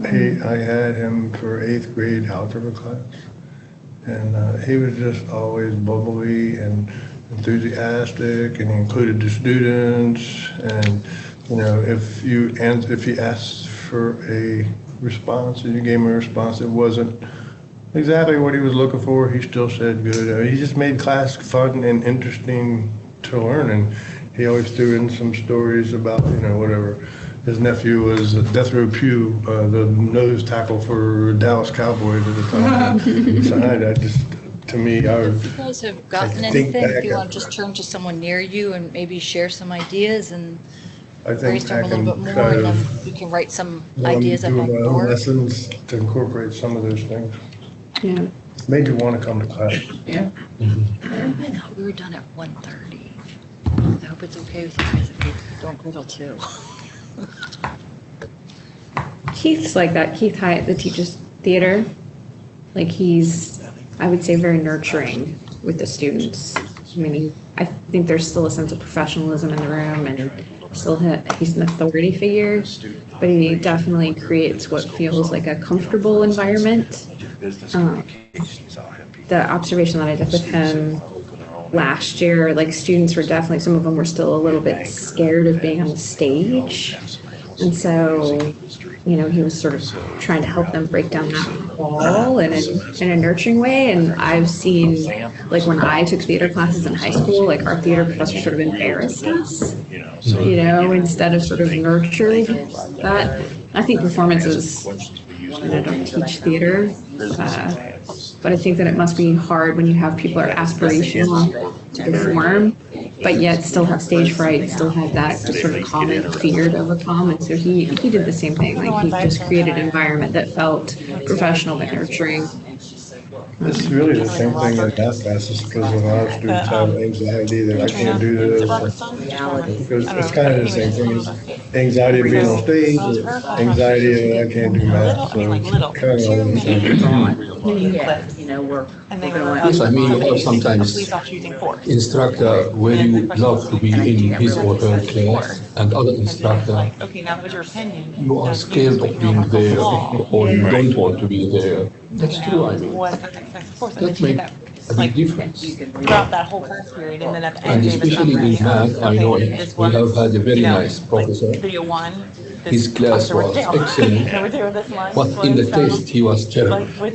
I had him for 8th grade algebra class, and he was just always bubbly and enthusiastic, and he included the students. And you know, if he asked for a response and you gave him a response that wasn't exactly what he was looking for, he still said good. He just made class fun and interesting to learn, and he always threw in some stories about, you know, whatever. His nephew was Death Row Pugh, the nose tackle for Dallas Cowboys at the time. So I just, to me, If you guys have gotten anything, if you want to just turn to someone near you and maybe share some ideas and brainstorm a little bit more, and then you can write some ideas up on the board. Lessons to incorporate some of those things. Yeah. Made you want to come to class. Yeah. I thought we were done at 1:30. I hope it's okay with you guys if we don't go till 2. Keith's like that. Keith Hyatt, that teaches theater, like he's, I would say, very nurturing with the students. I mean, I think there's still a sense of professionalism in the room, and still he's an authority figure, but he definitely creates what feels like a comfortable environment. The observation that I did with him last year, like students were definitely, some of them were still a little bit scared of being on the stage. And so, you know, he was sort of trying to help them break down that wall in a nurturing way. And I've seen, like when I took theater classes in high school, like our theater professor sort of embarrassed us, you know, instead of sort of nurtured that. I think performances, I don't teach theater, but I think that it must be hard when you have people that are aspirational to perform, but yet still have stage fright, still have that just sort of common fear to overcome. And so he did the same thing. Like he just created an environment that felt professional but nurturing. It's really the same thing in math classes, because a lot of students have anxiety that I can't do this. Because it's kind of the same thing as anxiety of being on stage, or anxiety that I can't do math. So it's kind of all the same. Yes, I mean, you have sometimes instructor where you love to be in his or her class, and other instructor, you are scared of being there, or you don't want to be there. That's true, I mean. That makes a big difference. Throughout that whole class period, and then at the end. And especially in math, I know we have had a very nice professor. Video 1. His class was excellent, but in the test he was terrible. Really.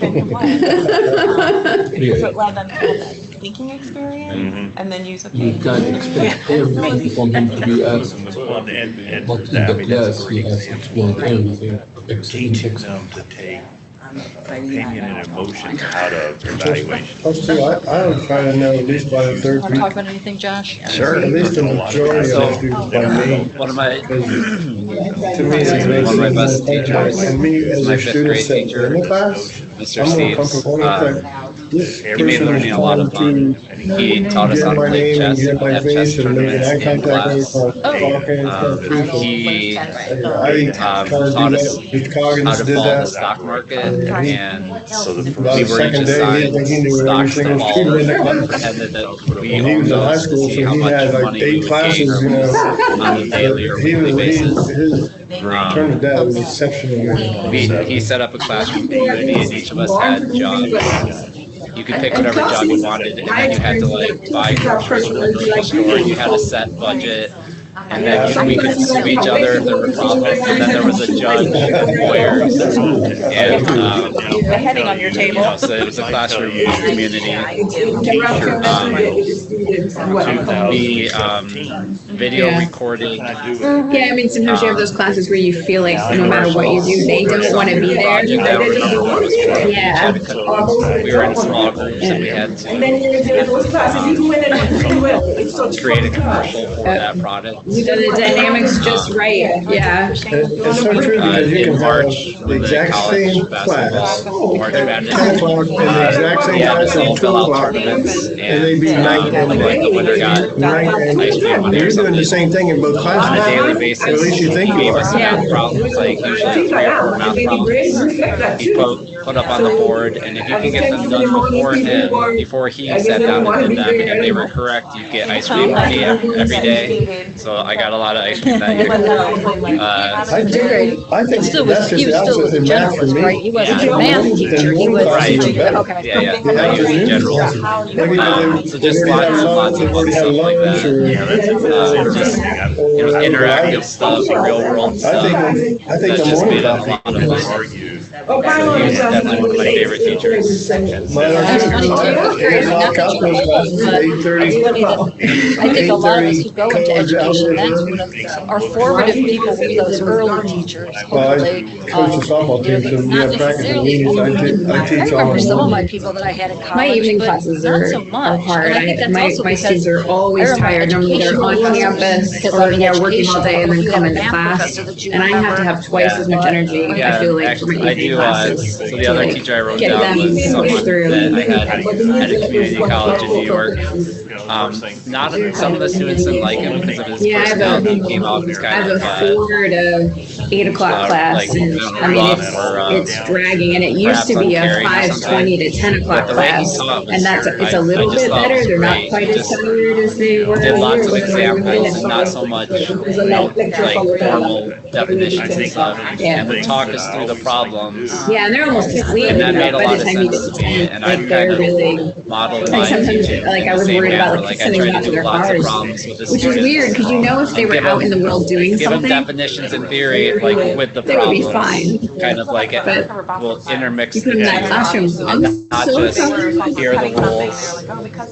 So it allowed them to have that thinking experience, and then use, You can't expect everything from him to be as, but in the class he has explained everything. Teaching them to take opinion and emotions out of evaluation. Us too, I would try to know at least by the third Want to talk week, about anything, Josh? Sure. at least the majority of the people by me. One of my, To me, it makes one of my it best more teachers, and me as my a fifth student grade sitting teacher, in the class, Mr. I'm more Steves, comfortable with that. This he made person learning is a lot of trying fun. to He taught us get how to my play name and chess get and my have chess face and making tournaments eye in contact with class. me, talking, it's kind of crucial. He I try to taught do us that. Mr. how Coggins to did follow the that. stock market, and So the About we the were each second day, he assigned knew every stocks to single follow, student in the class. and that we And he was owned in high those to school, see so how he much had like money we 8 would classes, gain you know. on a daily or weekly basis. His turn of dad was exceptional. He set up a classroom community, and each of us had jobs. You could pick whatever job you wanted, and then you had to like buy groceries from the grocery store. You had a set budget, and then we could sue each other if there were problems. And then there was a judge where, and The heading on your table. so it was a classroom community. Video Yeah. recording. Yeah, I mean, sometimes you have those classes where you feel like no matter what you do, they don't want to be there. Project that we remember what was for. Yeah. We were in small groups and we had to create a commercial for that product. So the dynamics just right, yeah. It's so true because you In can March, have the exact college same class basketball, March at Madness. 10 o'clock and the exact same We had class to all at 2 fill out o'clock. tournaments, And they'd be night and like the winner got night and ice cream money you're or doing the something. same thing in both On a classes. daily basis, At least you think he you gave us are. math problems, like usually 3 or 4 math problems. He put up on the board, and if you can get them done before him, before he sat down and did them, and they were correct, you get ice cream money every day. So I got a lot of ice cream that year. I think Still that's was, just he the was still opposite in a math for generalist, right? me. He wasn't Yeah. a math teacher, he was Right. teaching, okay. Yeah, yeah. The I was in afternoon. general. Like So just they already lots had and lunch, lots they've of already had stuff like lunch that. or. Just, interactive stuff, real world stuff. I think That the just morning made it a class. lot of fun. So he was definitely one of my favorite teachers. That's funny too, fifth grade, not that you're old, but it's funny that I think a lot of us who go into education, that's one of our formative people were those early teachers, Well, hopefully. I coach the softball team, so we Not have practice in the necessarily evenings. I I teach all remember of some of them. my people that I had in college, My evening but classes not are so much. hard. And I think that's My also my because students are always I remember tired. Normally they're on education campus because or I'm in working all day and then education, come you into have a math class. professor that you And I have to have twice as much energy, I feel like, for Actually, my I evening do, classes. so the other teacher I wrote Get down them was pushed someone through. that I had at a community college in New York. Not some of the students didn't like him because of his Yeah, I have a- personality. He came off as I kind have of, a 4 to 8 o'clock class, like, and I mean, rough or, it's dragging, and it used to be a perhaps 5:20 to 10 o'clock But the way he class, taught was- and that's, it's I a little just bit thought it better, was they're not great. quite He as just tired as they were. did lots of when we were in examples, not so much, like formal definitions and stuff, and would talk us through the problems. Yeah, and they're almost asleep, And that made a by lot the of time you get sense to to me, 10, and like I've they're kind really. of modeled Like my sometimes, teaching like I in was the same worried about manner. like I sending them try out to do their lots of cars, problems with the which is students. weird because you know if they were Give out them- in the world doing Give them something, definitions in theory, like with the they would be problems. fine. Kind of like it But will intermix you the put them in that two, classroom, and not so just hear the rules.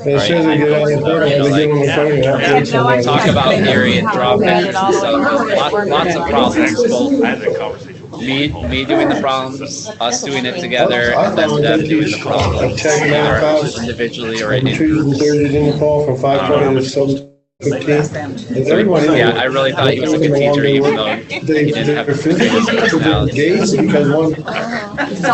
But as soon as they get out of the program, they give them a phone. You have to Yeah, talk about theory and draw pictures and stuff. Lots of problems, both I had that conversation with me doing the problems, us doing it together, and then them doing the problems, either individually or in Tuesdays and groups. Thursdays in the fall from 5:20 to 7:15. Everyone in Yeah, there- I really thought he was a good teacher, even though he didn't have They're the biggest personality. engaged because one,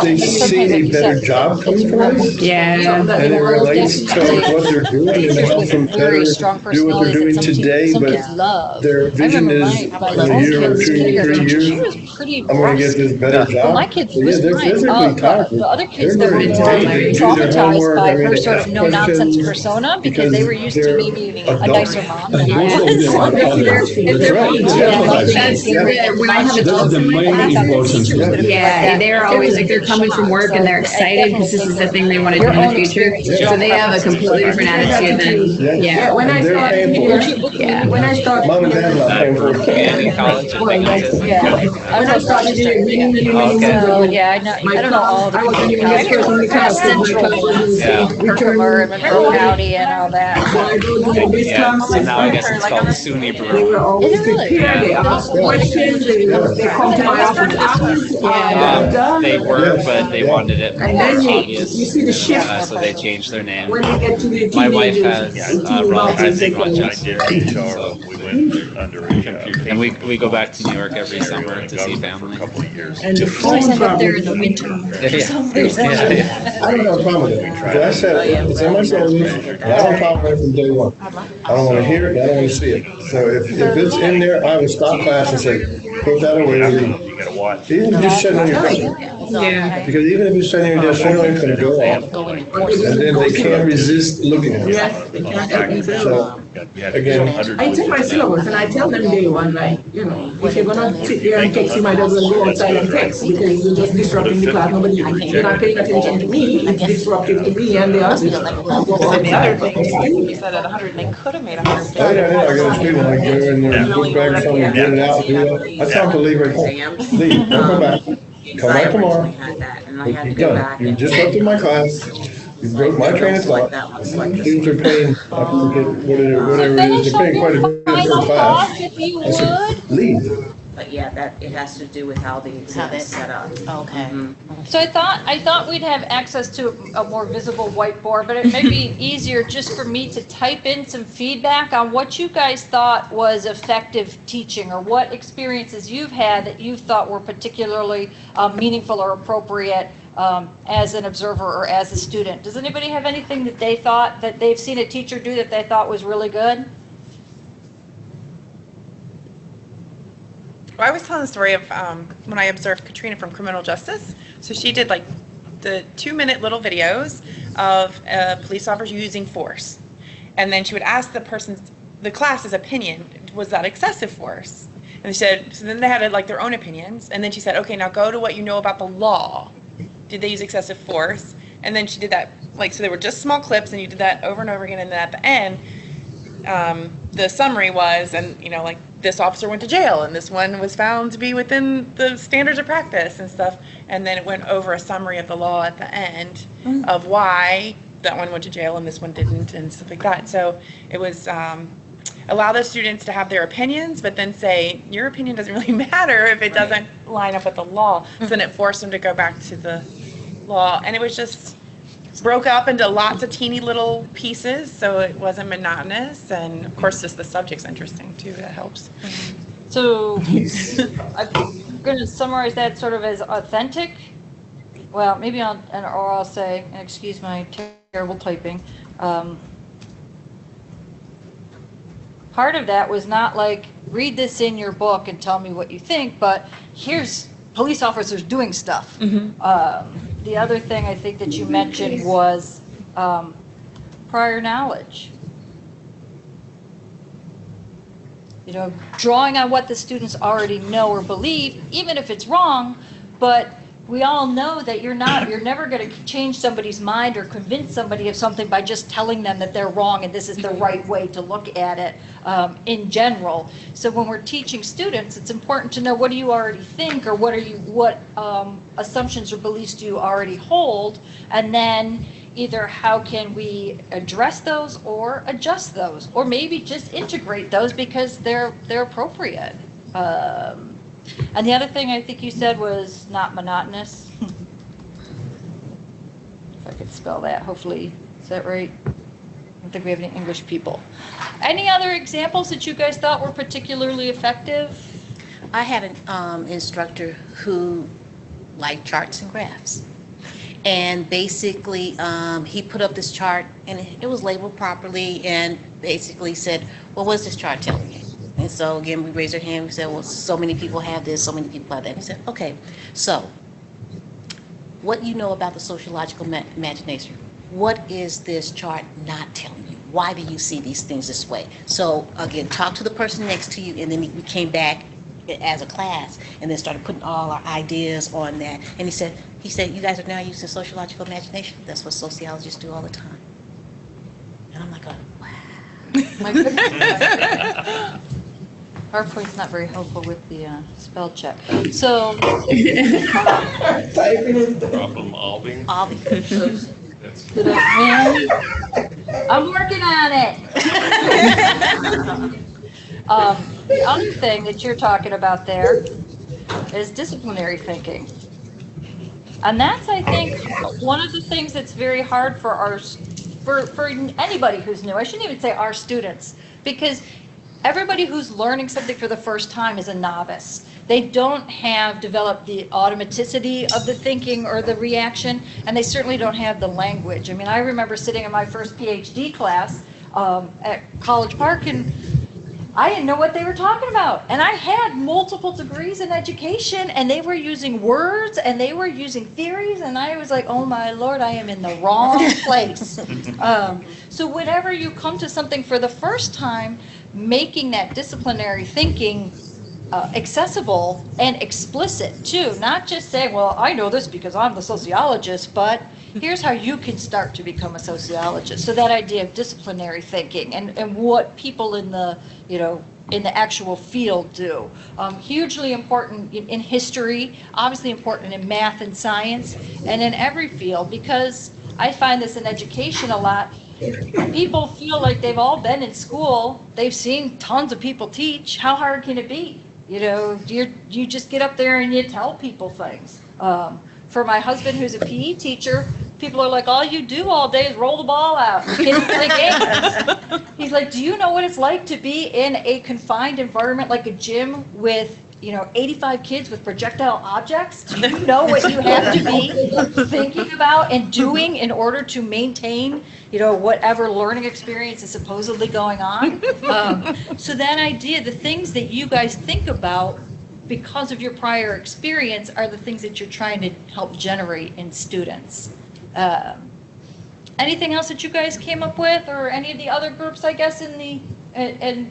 they see a better job coming from us. Yeah. And it relates to what they're doing and it helps them better Very strong do what they're doing personalities that today, some but kids love. their vision is in a year or 2 or 3 She years, was pretty I'm gonna get this better Well, job. my kids So, was yeah, they're fine. physically tired. The other kids They're that were very more tired. They do their traumatized homework, by I mean, her they sort of ask no-nonsense questions persona because they were used to they're maybe a adults. nicer mom than Most of I them are was. others. If they're Right. being Yeah. When I have That's adults the in my main class, important. yeah, they're always like, they're coming from work and they're excited because this is the thing they want to do in the future. So they have a completely different attitude than, yeah. When I they're paying for it. Yeah. When I started. Mom and dad not paying for it. Community college, I think it is. Yeah, I When I was started doing many, many, many Okay. years So, ago. yeah, I don't know all the I wasn't even community the person in the class. Central ones, Yeah. Herkimer and Monroe County and all that. So I go to this class. now I guess it's called SUNY They were Brewer. always prepared, they asked questions, they come to my office after, They were, but they wanted it and then more you obvious, see the shift so they changed their name. when they get to the My wife teenagers. has the teen Rob adults, I think they I go, did HR, we went under a computer. And we go back to New York every summer to see For family. a couple of years. And the Always phone end up there problem. in the winter for some reason. I don't have a problem with it. I said, it's in my shoulders, and I don't tolerate it from day one. I don't want to hear it, I don't want to see it. So if it's in there, I will stop class and say, put that away. You gotta watch. Even just sitting on your desk. Yeah. Because even if you're sitting on your desk, you know it's gonna go off. And then they can't resist looking at it. Yes, they can't help themselves. So, again, I take my syllabus and I tell them day one, like, you know, if you're gonna sit there and text, you might as well go outside and text, because you're just disrupting the class, nobody, you're not paying attention to me, it's disruptive to me and the others. And the other thing is, you said at 100, they could have made 100. I get a student like go in there, book bag or something, get it out, do that. I tell them to leave right home. Leave, don't come back. Come back tomorrow. You're done. You disrupted my class. You broke my train of thought. Students are paying, I forget whatever it is, they're paying quite a bit per class. If you I said, would. leave. But yeah, that, it has to do with how the exam is set up. Okay. So I thought we'd have access to a more visible whiteboard, but it may be easier just for me to type in some feedback on what you guys thought was effective teaching, or what experiences you've had that you thought were particularly meaningful or appropriate as an observer or as a student. Does anybody have anything that they thought that they've seen a teacher do that they thought was really good? Well, I was telling the story of when I observed Katrina from criminal justice. So she did like the 2-minute little videos of police officers using force. And then she would ask the class's opinion, was that excessive force? And she said, so then they had like their own opinions. And then she said, okay, now go to what you know about the law. Did they use excessive force? And then she did that, like, so they were just small clips, and you did that over and over again. And then at the end, the summary was, and you know, like, this officer went to jail, and this one was found to be within the standards of practice and stuff. And then it went over a summary of the law at the end of why that one went to jail and this one didn't, and stuff like that. So it was allow the students to have their opinions, but then say, your opinion doesn't really matter if it doesn't line up with the law. So then it forced them to go back to the law. And it was just broke up into lots of teeny little pieces, so it wasn't monotonous. And of course, just the subject's interesting too. That helps. So I'm going to summarize that sort of as authentic. Well, maybe I'll say, and excuse my terrible typing. Part of that was not like, read this in your book and tell me what you think, but here's police officers doing stuff. The other thing I think that you mentioned was prior knowledge. You know, drawing on what the students already know or believe, even if it's wrong, but we all know that you're never going to change somebody's mind or convince somebody of something by just telling them that they're wrong and this is the right way to look at it in general. So when we're teaching students, it's important to know, what do you already think, or what assumptions or beliefs do you already hold, and then either how can we address those or adjust those, or maybe just integrate those because they're appropriate. And the other thing I think you said was not monotonous. If I could spell that, hopefully. Is that right? I don't think we have any English people. Any other examples that you guys thought were particularly effective? I had an instructor who liked charts and graphs. And basically, he put up this chart, and it was labeled properly, and basically said, well, what's this chart telling you? And so again, we raised our hand, we said, well, so many people have this, so many people have that. We said, okay, so what you know about the sociological imagination, what is this chart not telling you? Why do you see these things this way? So again, talk to the person next to you, and then we came back as a class and then started putting all our ideas on that. And he said, you guys are now using sociological imagination. That's what sociologists do all the time. And I'm like, oh, wow. My goodness. PowerPoint's not very helpful with the spell check. So, Problem solving. I'm working on it. The other thing that you're talking about there is disciplinary thinking. And that's, I think, one of the things that's very hard for for anybody who's new. I shouldn't even say our students, because everybody who's learning something for the first time is a novice. They don't have developed the automaticity of the thinking or the reaction, and they certainly don't have the language. I mean, I remember sitting in my first PhD class at College Park, and I didn't know what they were talking about. And I had multiple degrees in education, and they were using words, and they were using theories, and I was like, oh my Lord, I am in the wrong place. So whenever you come to something for the first time, making that disciplinary thinking accessible and explicit too, not just saying, well, I know this because I'm the sociologist, but here's how you can start to become a sociologist. So that idea of disciplinary thinking and what people in the, in the actual field do. Hugely important in history, obviously important in math and science, and in every field, because I find this in education a lot. People feel like they've all been in school, they've seen tons of people teach. How hard can it be? You just get up there and you tell people things. For my husband, who's a PE teacher, people are like, all you do all day is roll the ball out and kids play games. He's like, do you know what it's like to be in a confined environment like a gym with 85 kids with projectile objects? Do you know what you have to be thinking about and doing in order to maintain, whatever learning experience is supposedly going on? So that idea, the things that you guys think about because of your prior experience are the things that you're trying to help generate in students. Anything else that you guys came up with, or any of the other groups, I guess, in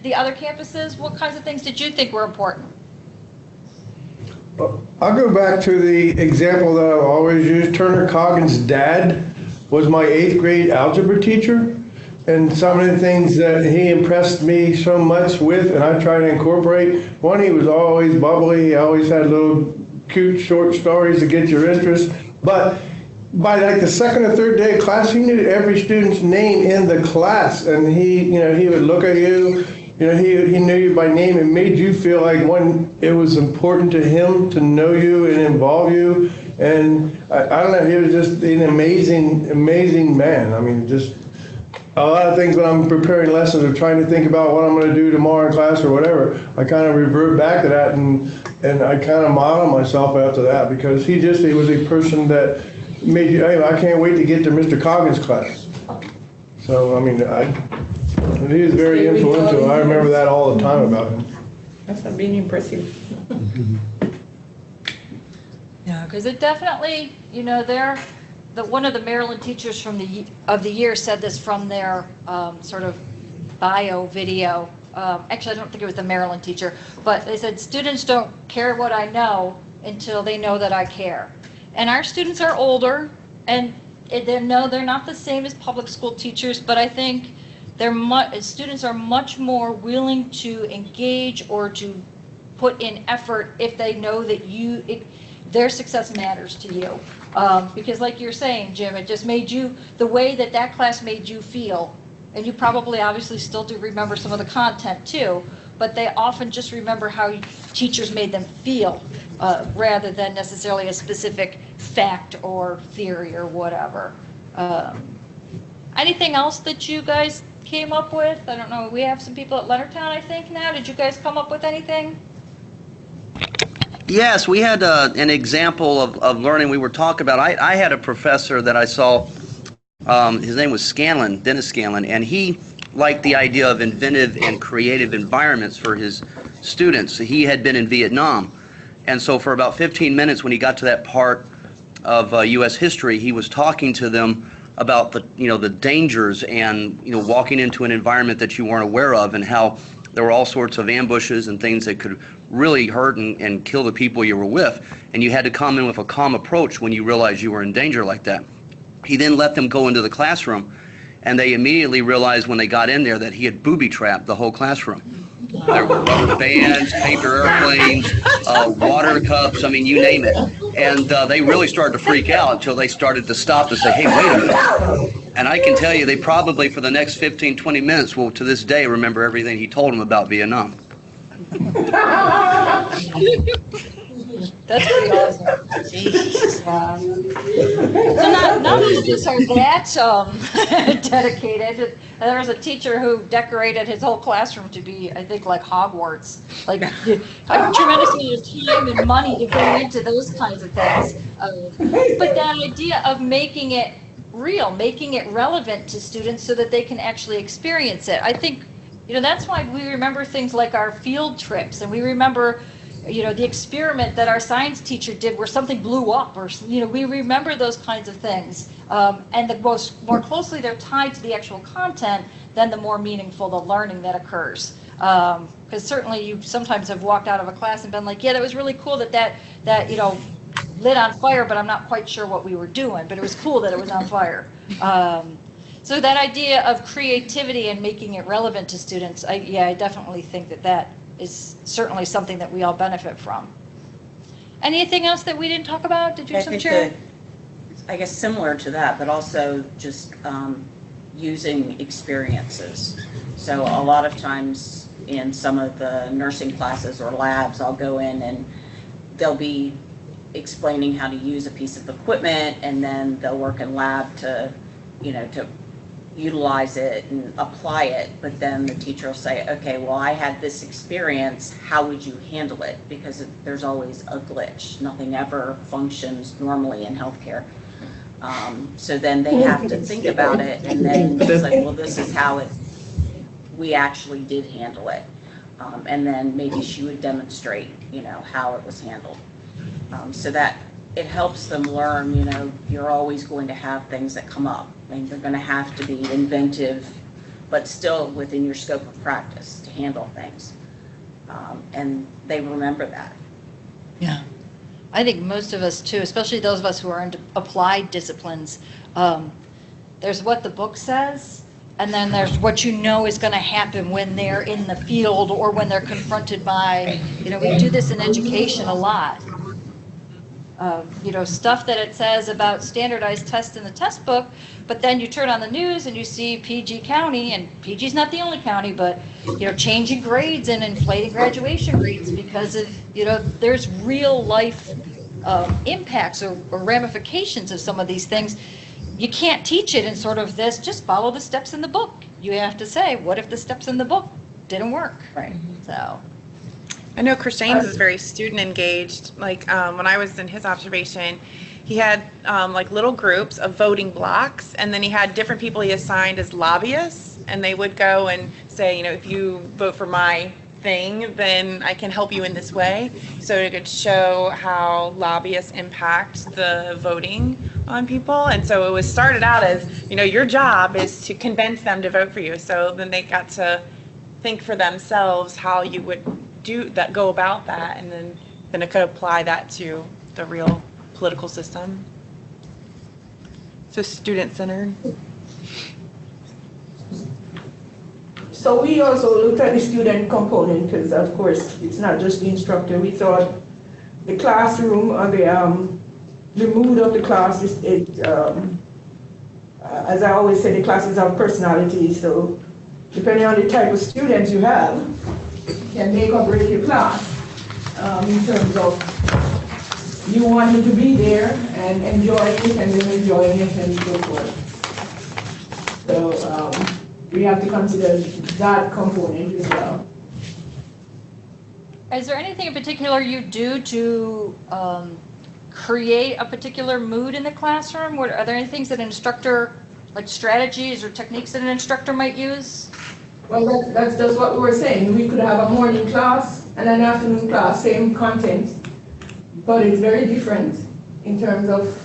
the other campuses? What kinds of things did you think were important? I'll go back to the example that I've always used. Turner Coggin's dad was my 8th grade algebra teacher, and some of the things that he impressed me so much with, and I try to incorporate. One, he was always bubbly. He always had little cute short stories to get your interest. But by like the second or third day of class, he knew every student's name in the class, and he would look at you. He knew you by name and made you feel like it was important to him to know you and involve you. And I don't know, he was just an amazing, amazing man. I mean, just a lot of things when I'm preparing lessons or trying to think about what I'm going to do tomorrow in class or whatever, I kind of revert back to that and I kind of model myself after that, because he was a person that made you, I can't wait to get to Mr. Coggin's class. So, I mean, he was very influential. I remember that all the time about him. That's being impressive. Yeah, because it definitely, one of the Maryland teachers of the year said this from their sort of bio video. Actually, I don't think it was the Maryland teacher, but they said students don't care what I know until they know that I care. And our students are older, and they're not the same as public school teachers, but I think students are much more willing to engage or to put in effort if they know that their success matters to you. Because like you're saying, Jim, it just made you, the way that class made you feel, and you probably obviously still do remember some of the content too, but they often just remember how teachers made them feel rather than necessarily a specific fact or theory or whatever. Anything else that you guys came up with? I don't know, we have some people at Leonardtown, I think, now. Did you guys come up with anything? Yes, we had an example of learning we were talking about. I had a professor that I saw, his name was Scanlon, Dennis Scanlon, and he liked the idea of inventive and creative environments for his students. He had been in Vietnam, and so for about 15 minutes when he got to that part of U.S. history, he was talking to them about the dangers and walking into an environment that you weren't aware of, and how there were all sorts of ambushes and things that could really hurt and kill the people you were with, and you had to come in with a calm approach when you realized you were in danger like that. He then let them go into the classroom, and they immediately realized when they got in there that he had booby-trapped the whole classroom. There were rubber bands, paper airplanes, water cups, I mean, you name it. And they really started to freak out until they started to stop and say, hey, wait a minute. And I can tell you, they probably for the next 15, 20 minutes will to this day remember everything he told them about Vietnam. That's pretty awesome. Jesus. So not all of us are that dedicated. There was a teacher who decorated his whole classroom to be, I think, like Hogwarts. Like a tremendous amount of time and money to go into those kinds of things. But that idea of making it real, making it relevant to students so that they can actually experience it. I think, that's why we remember things like our field trips, and we remember the experiment that our science teacher did where something blew up, or, we remember those kinds of things. And the more closely they're tied to the actual content, then the more meaningful the learning that occurs. Because certainly you sometimes have walked out of a class and been like, yeah, that was really cool that lit on fire, but I'm not quite sure what we were doing, but it was cool that it was on fire. So that idea of creativity and making it relevant to students, I definitely think that is certainly something that we all benefit from. Anything else that we didn't talk about? Did you have some, Sharon? I guess similar to that, but also just using experiences. So a lot of times in some of the nursing classes or labs, I'll go in and they'll be explaining how to use a piece of equipment, and then they'll work in lab to utilize it and apply it, but then the teacher will say, okay, well, I had this experience, how would you handle it? Because there's always a glitch. Nothing ever functions normally in healthcare. So then they have to think about it, and then it's like, well, this is how we actually did handle it. And then maybe she would demonstrate, how it was handled. So that it helps them learn, you're always going to have things that come up. I mean, they're going to have to be inventive, but still within your scope of practice to handle things. And they remember that. Yeah. I think most of us too, especially those of us who are into applied disciplines, there's what the book says, and then there's what is going to happen when they're in the field or when they're confronted by, we do this in education a lot. Stuff that it says about standardized tests in the test book, but then you turn on the news and you see PG County, and PG's not the only county, but, changing grades and inflating graduation rates because of, there's real life impacts or ramifications of some of these things. You can't teach it in sort of this, just follow the steps in the book. You have to say, what if the steps in the book didn't work? Right. So. I know Chris James is very student engaged. Like when I was in his observation, he had like little groups of voting blocks, and then he had different people he assigned as lobbyists, and they would go and say, if you vote for my thing, then I can help you in this way. So it could show how lobbyists impact the voting on people. And so it was started out as, your job is to convince them to vote for you. So then they got to think for themselves how you would go about that, and then it could apply that to the real political system. So student-centered. So we also looked at the student component because, of course, it's not just the instructor. We thought the classroom or the mood of the class as I always say, the classes have personalities. So depending on the type of students you have, can make or break your class in terms of you wanting to be there and enjoying it and then enjoying it and so forth. So we have to consider that component as well. Is there anything in particular you do to create a particular mood in the classroom? Are there any things that an instructor, like strategies or techniques that an instructor might use? Well, that's just what we were saying. We could have a morning class and an afternoon class, same content, but it's very different in terms of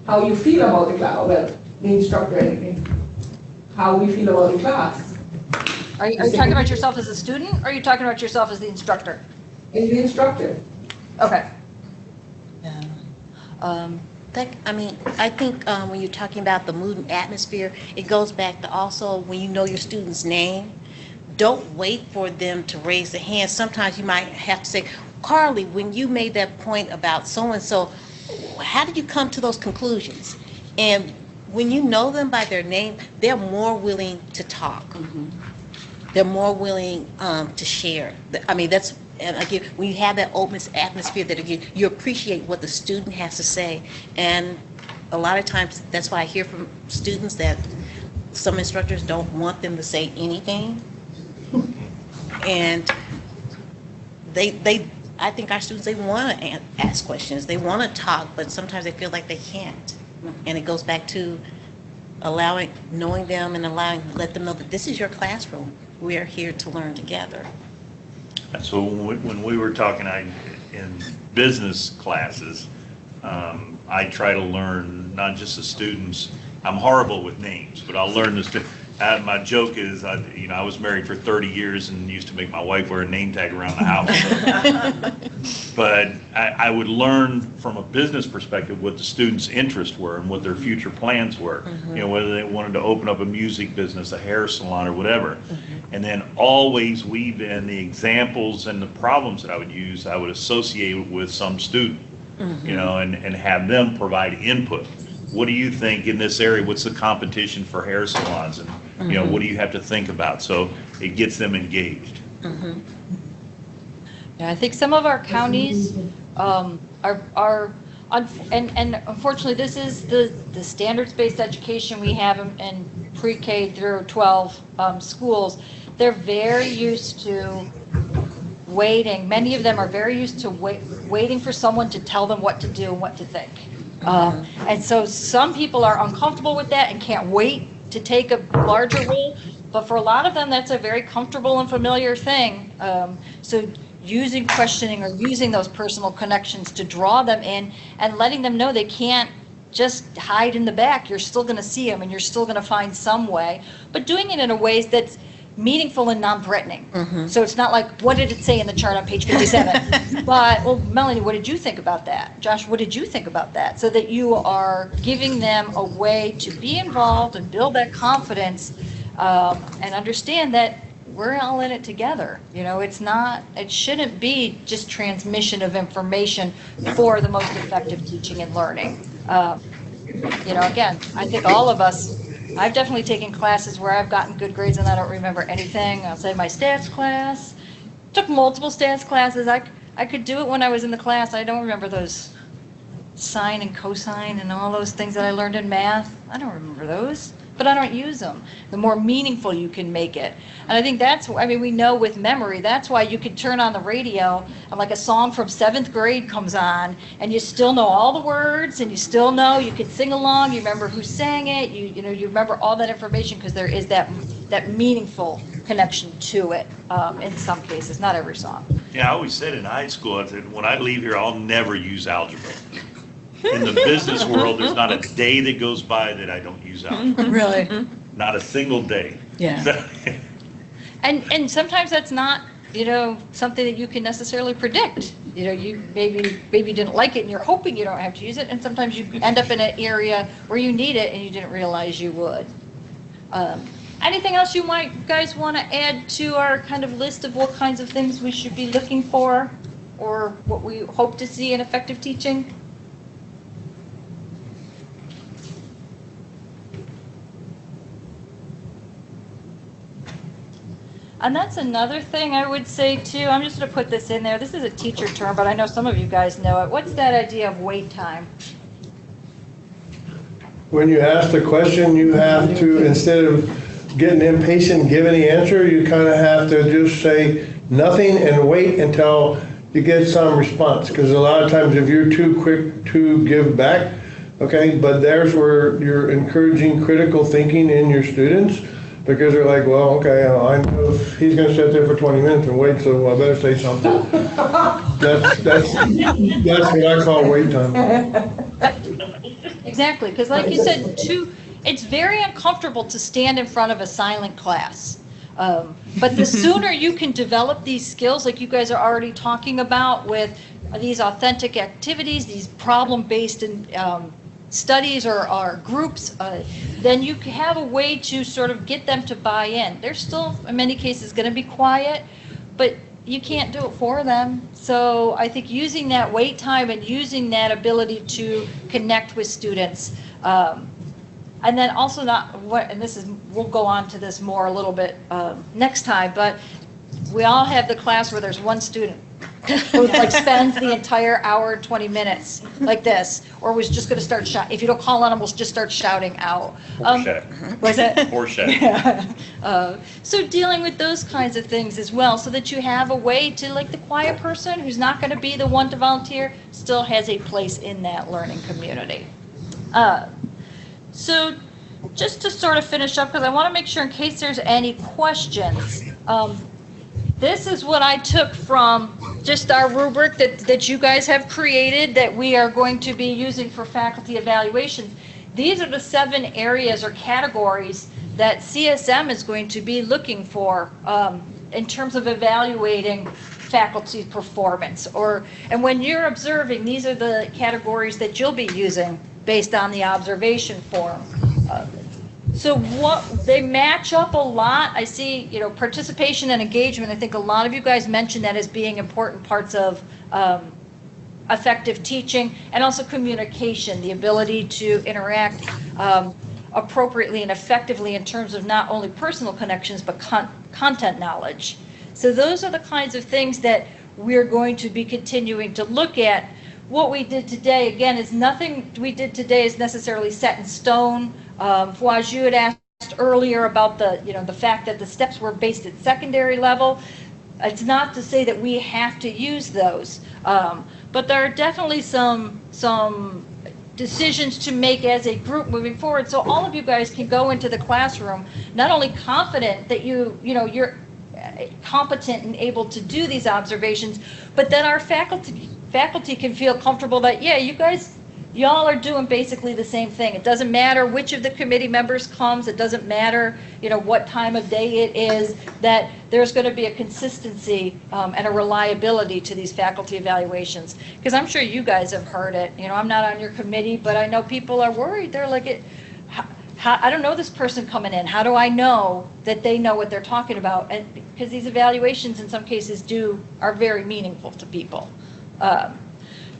how you feel about the class. Well, the instructor anyway. How we feel about the class. Are you talking about yourself as a student, or are you talking about yourself as the instructor? As the instructor. Okay. Yeah. I think when you're talking about the mood and atmosphere, it goes back to also when you know your student's name, don't wait for them to raise their hand. Sometimes you might have to say, Carly, when you made that point about so-and-so, how did you come to those conclusions? And when you know them by their name, they're more willing to talk. They're more willing to share. I mean, that's, and again, when you have that open atmosphere, that again, you appreciate what the student has to say. And a lot of times, that's why I hear from students that some instructors don't want them to say anything. And I think our students, they want to ask questions, they want to talk, but sometimes they feel like they can't. And it goes back to knowing them and let them know that this is your classroom. We are here to learn together. So when we were talking in business classes, I try to learn not just the students. I'm horrible with names, but I'll learn this. My joke is, I was married for 30 years and used to make my wife wear a name tag around the house. But I would learn from a business perspective what the students' interests were and what their future plans were. Whether they wanted to open up a music business, a hair salon, or whatever. And then always weave in the examples and the problems that I would use, I would associate with some student, and have them provide input. What do you think in this area? What's the competition for hair salons? And, what do you have to think about? So it gets them engaged. Yeah, I think some of our counties are and unfortunately, this is the standards-based education we have in pre-K through 12 schools. They're very used to waiting. Many of them are very used to waiting for someone to tell them what to do and what to think. And so some people are uncomfortable with that and can't wait to take a larger role, but for a lot of them, that's a very comfortable and familiar thing. So using questioning or using those personal connections to draw them in and letting them know they can't just hide in the back. You're still going to see them and you're still going to find some way, but doing it in a way that's meaningful and non-threatening. So it's not like, what did it say in the chart on page 57? But, well, Melanie, what did you think about that? Josh, what did you think about that? So that you are giving them a way to be involved and build that confidence and understand that we're all in it together. It shouldn't be just transmission of information for the most effective teaching and learning. Again, I think all of us, I've definitely taken classes where I've gotten good grades and I don't remember anything. I'll say my stats class, took multiple stats classes. I could do it when I was in the class. I don't remember those sine and cosine and all those things that I learned in math. I don't remember those, but I don't use them. The more meaningful you can make it. And I think we know with memory, that's why you could turn on the radio and like a song from 7th grade comes on and you still know all the words and you still know, you can sing along, you remember who sang it, you remember all that information because there is that meaningful connection to it in some cases, not every song. Yeah, I always said in high school, I said, when I leave here, I'll never use algebra. In the business world, there's not a day that goes by that I don't use algebra. Really? Not a single day. Yeah. And sometimes that's not, something that you can necessarily predict. You maybe didn't like it and you're hoping you don't have to use it. And sometimes you end up in an area where you need it and you didn't realize you would. Anything else you guys want to add to our kind of list of what kinds of things we should be looking for or what we hope to see in effective teaching? And that's another thing I would say too. I'm just going to put this in there. This is a teacher term, but I know some of you guys know it. What's that idea of wait time? When you ask the question, you have to, instead of getting impatient and giving the answer, you kind of have to just say nothing and wait until you get some response. Because a lot of times if you're too quick to give back, okay, but there's where you're encouraging critical thinking in your students. Because they're like, well, okay, I know he's going to sit there for 20 minutes and wait, so I better say something. That's what I call wait time. Exactly, because like you said, it's very uncomfortable to stand in front of a silent class. But the sooner you can develop these skills, like you guys are already talking about with these authentic activities, these problem-based studies or groups, then you have a way to sort of get them to buy in. They're still, in many cases, going to be quiet, but you can't do it for them. So I think using that wait time and using that ability to connect with students, and then also and this is, we'll go on to this more a little bit next time, but we all have the class where there's one student who like spends the entire hour and 20 minutes like this, or was just going to start shouting. If you don't call on them, we'll just start shouting out. Was it? Horseshit. So dealing with those kinds of things as well, so that you have a way to, like, the quiet person who's not going to be the one to volunteer still has a place in that learning community. So just to sort of finish up, because I want to make sure in case there's any questions, this is what I took from just our rubric that you guys have created that we are going to be using for faculty evaluations. These are the 7 areas or categories that CSM is going to be looking for in terms of evaluating faculty performance. And when you're observing, these are the categories that you'll be using based on the observation form. So what they match up a lot. I see, participation and engagement. I think a lot of you guys mentioned that as being important parts of effective teaching, and also communication, the ability to interact appropriately and effectively in terms of not only personal connections, but content knowledge. So those are the kinds of things that we're going to be continuing to look at. What we did today, again, is nothing we did today is necessarily set in stone. Fawaz, you had asked earlier about the fact that the steps were based at secondary level. It's not to say that we have to use those, but there are definitely some decisions to make as a group moving forward. So all of you guys can go into the classroom not only confident that you're competent and able to do these observations, but that our faculty can feel comfortable that, yeah, y'all are doing basically the same thing. It doesn't matter which of the committee members comes. It doesn't matter, what time of day it is, that there's going to be a consistency and a reliability to these faculty evaluations. Because I'm sure you guys have heard it. I'm not on your committee, but I know people are worried. They're like, I don't know this person coming in. How do I know that they know what they're talking about? And because these evaluations in some cases are very meaningful to people.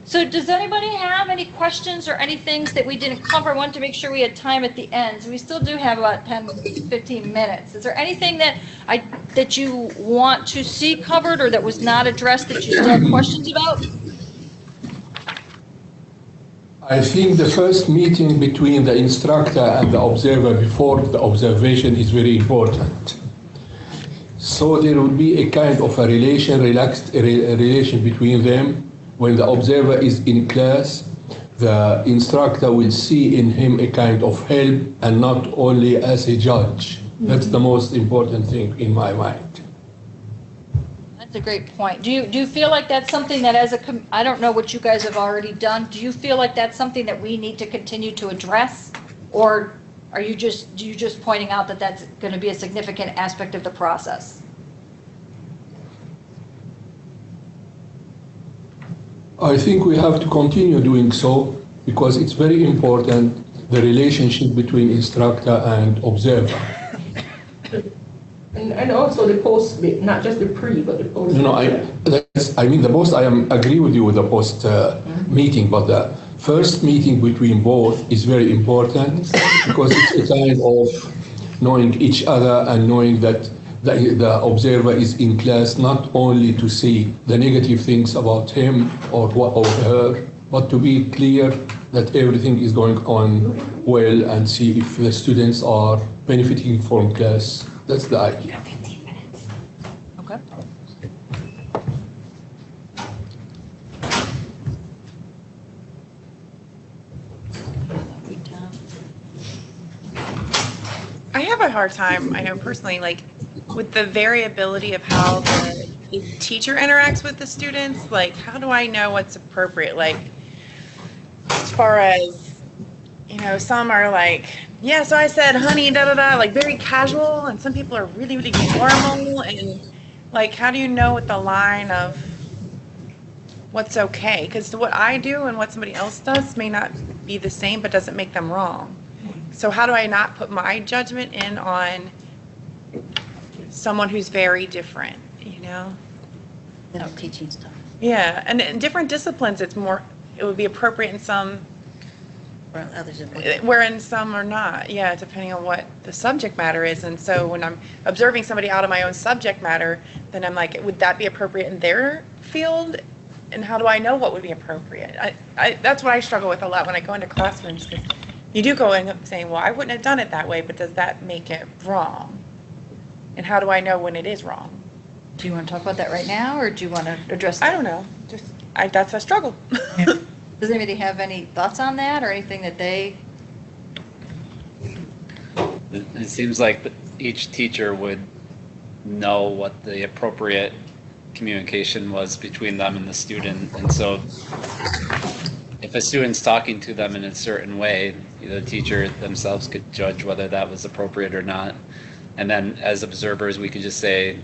So does anybody have any questions or any things that we didn't cover? I wanted to make sure we had time at the end. So we still do have about 10, 15 minutes. Is there anything that you want to see covered or that was not addressed that you still have questions about? I think the first meeting between the instructor and the observer before the observation is very important. So there will be a kind of a relaxed relation between them. When the observer is in class, the instructor will see in him a kind of help and not only as a judge. That's the most important thing in my mind. That's a great point. Do you feel like that's something that I don't know what you guys have already done. Do you feel like that's something that we need to continue to address? Or are you just pointing out that that's going to be a significant aspect of the process? I think we have to continue doing so because it's very important, the relationship between instructor and observer. And also the post bit, not just the pre, but the post. The post, I agree with you with the post meeting, but the first meeting between both is very important because it's a kind of knowing each other and knowing that the observer is in class not only to see the negative things about him or her, but to be clear that everything is going on well and see if the students are benefiting from class. That's the idea. You have 15 minutes. Okay. I have a hard time, I know personally, with the variability of how the teacher interacts with the students. How do I know what's appropriate? As far as, some are yeah, so I said, honey, da-da-da, very casual, and some people are really, really formal, and, how do you know what the line of what's okay, because what I do and what somebody else does may not be the same, but doesn't make them wrong. So how do I not put my judgment in on someone who's very different, you know? Little teaching stuff. Yeah, and in different disciplines, it would be appropriate in some, Or others it wouldn't. where in some are not, yeah, depending on what the subject matter is. And so when I'm observing somebody out of my own subject matter, then I'm like, would that be appropriate in their field? And how do I know what would be appropriate? That's what I struggle with a lot when I go into classrooms, because you do go in saying, well, I wouldn't have done it that way, but does that make it wrong? And how do I know when it is wrong? Do you want to talk about that right now, or do you want to address that? I don't know, that's a struggle. Does anybody have any thoughts on that, or anything that they? It seems like each teacher would know what the appropriate communication was between them and the student. And so if a student's talking to them in a certain way, the teacher themselves could judge whether that was appropriate or not. And then as observers, we could just say,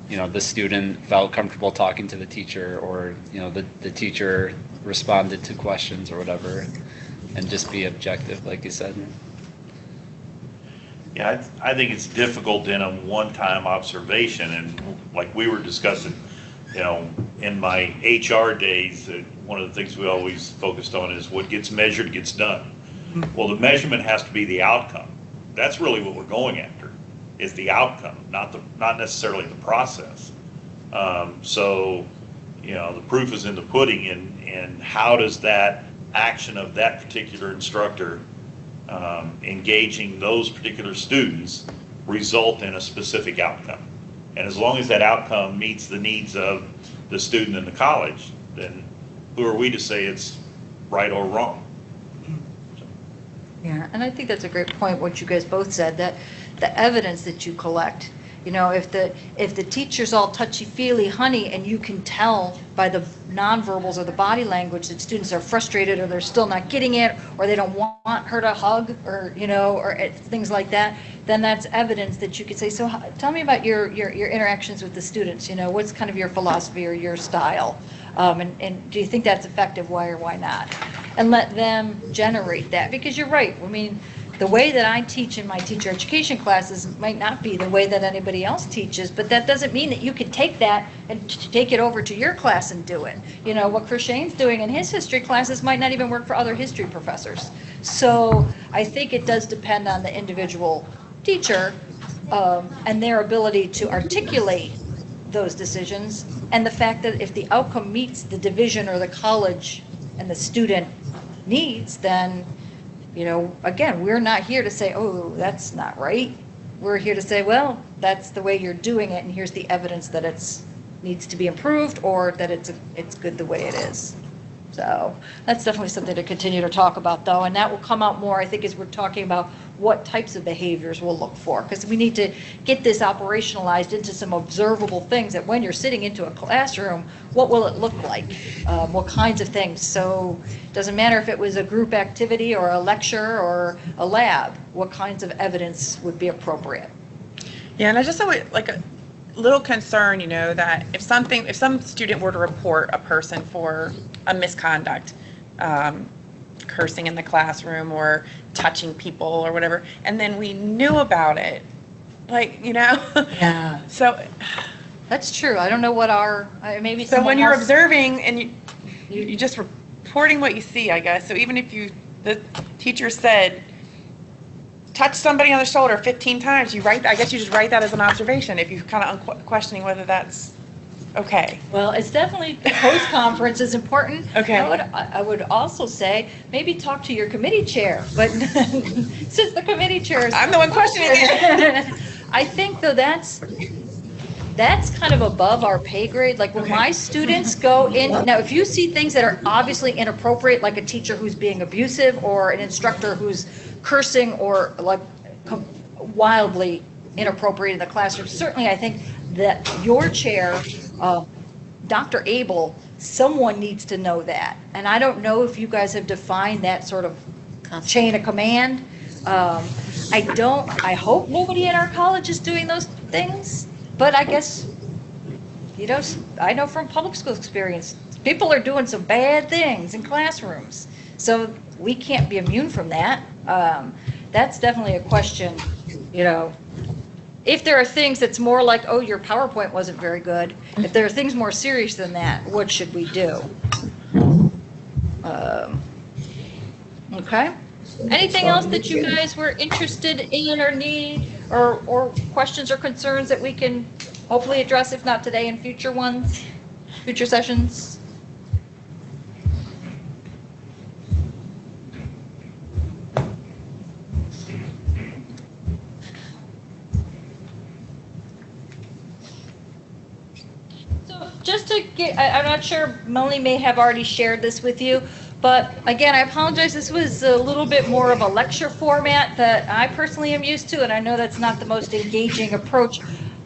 the student felt comfortable talking to the teacher, or, the teacher responded to questions or whatever, and just be objective, like you said. Yeah, I think it's difficult in a one-time observation, and like we were discussing, in my HR days, one of the things we always focused on is what gets measured gets done. Well, the measurement has to be the outcome. That's really what we're going after, is the outcome, not necessarily the process. So, the proof is in the pudding, and how does that action of that particular instructor engaging those particular students result in a specific outcome. And as long as that outcome meets the needs of the student in the college, then who are we to say it's right or wrong? Yeah, and I think that's a great point, what you guys both said, that the evidence that you collect, if the teacher's all touchy-feely, honey, and you can tell by the nonverbals or the body language that students are frustrated, or they're still not getting it, or they don't want her to hug, or or things like that, then that's evidence that you could say, so tell me about your interactions with the students, what's kind of your philosophy or your style, and do you think that's effective, why or why not? And let them generate that, because you're right, the way that I teach in my teacher education classes might not be the way that anybody else teaches, but that doesn't mean that you can take that and take it over to your class and do it. What Chris Shane's doing in his history classes might not even work for other history professors. So I think it does depend on the individual teacher and their ability to articulate those decisions, and the fact that if the outcome meets the division or the college and the student needs, then again, we're not here to say, oh, that's not right. We're here to say, well, that's the way you're doing it, and here's the evidence that it's needs to be improved, or that it's good the way it is. So that's definitely something to continue to talk about, though, and that will come out more, I think, as we're talking about what types of behaviors we'll look for, because we need to get this operationalized into some observable things, that when you're sitting into a classroom, what will it look like? What kinds of things? So it doesn't matter if it was a group activity or a lecture or a lab, what kinds of evidence would be appropriate? Yeah, and I just always like a little concern, that if some student were to report a person for a misconduct, cursing in the classroom or touching people or whatever, and then we knew about it, Yeah. So That's true. I don't know what maybe. So when you're else... observing and you're just reporting what you see, I guess. So even if the teacher said, touch somebody on the shoulder 15 times, I guess you just write that as an observation if you're kind of questioning whether that's okay. Well, it's definitely, post-conference is important. Okay. I would also say, maybe talk to your committee chair, but since the committee chair is... I'm the one questioning it. I think, though, that's kind of above our pay grade. Like when my students go in, now if you see things that are obviously inappropriate, like a teacher who's being abusive or an instructor who's cursing or like wildly inappropriate in the classroom, certainly I think that your chair, Dr. Abel, someone needs to know that. And I don't know if you guys have defined that sort of chain of command. I hope nobody at our college is doing those things. But I guess, I know from public school experience, people are doing some bad things in classrooms. So we can't be immune from that. That's definitely a question, If there are things that's more like, oh, your PowerPoint wasn't very good, if there are things more serious than that, what should we do? Okay. Anything else that you guys were interested in or need, or questions or concerns that we can hopefully address, if not today, in future sessions? So just to get, I'm not sure, Melanie may have already shared this with you, but again, I apologize, this was a little bit more of a lecture format that I personally am used to, and I know that's not the most engaging approach.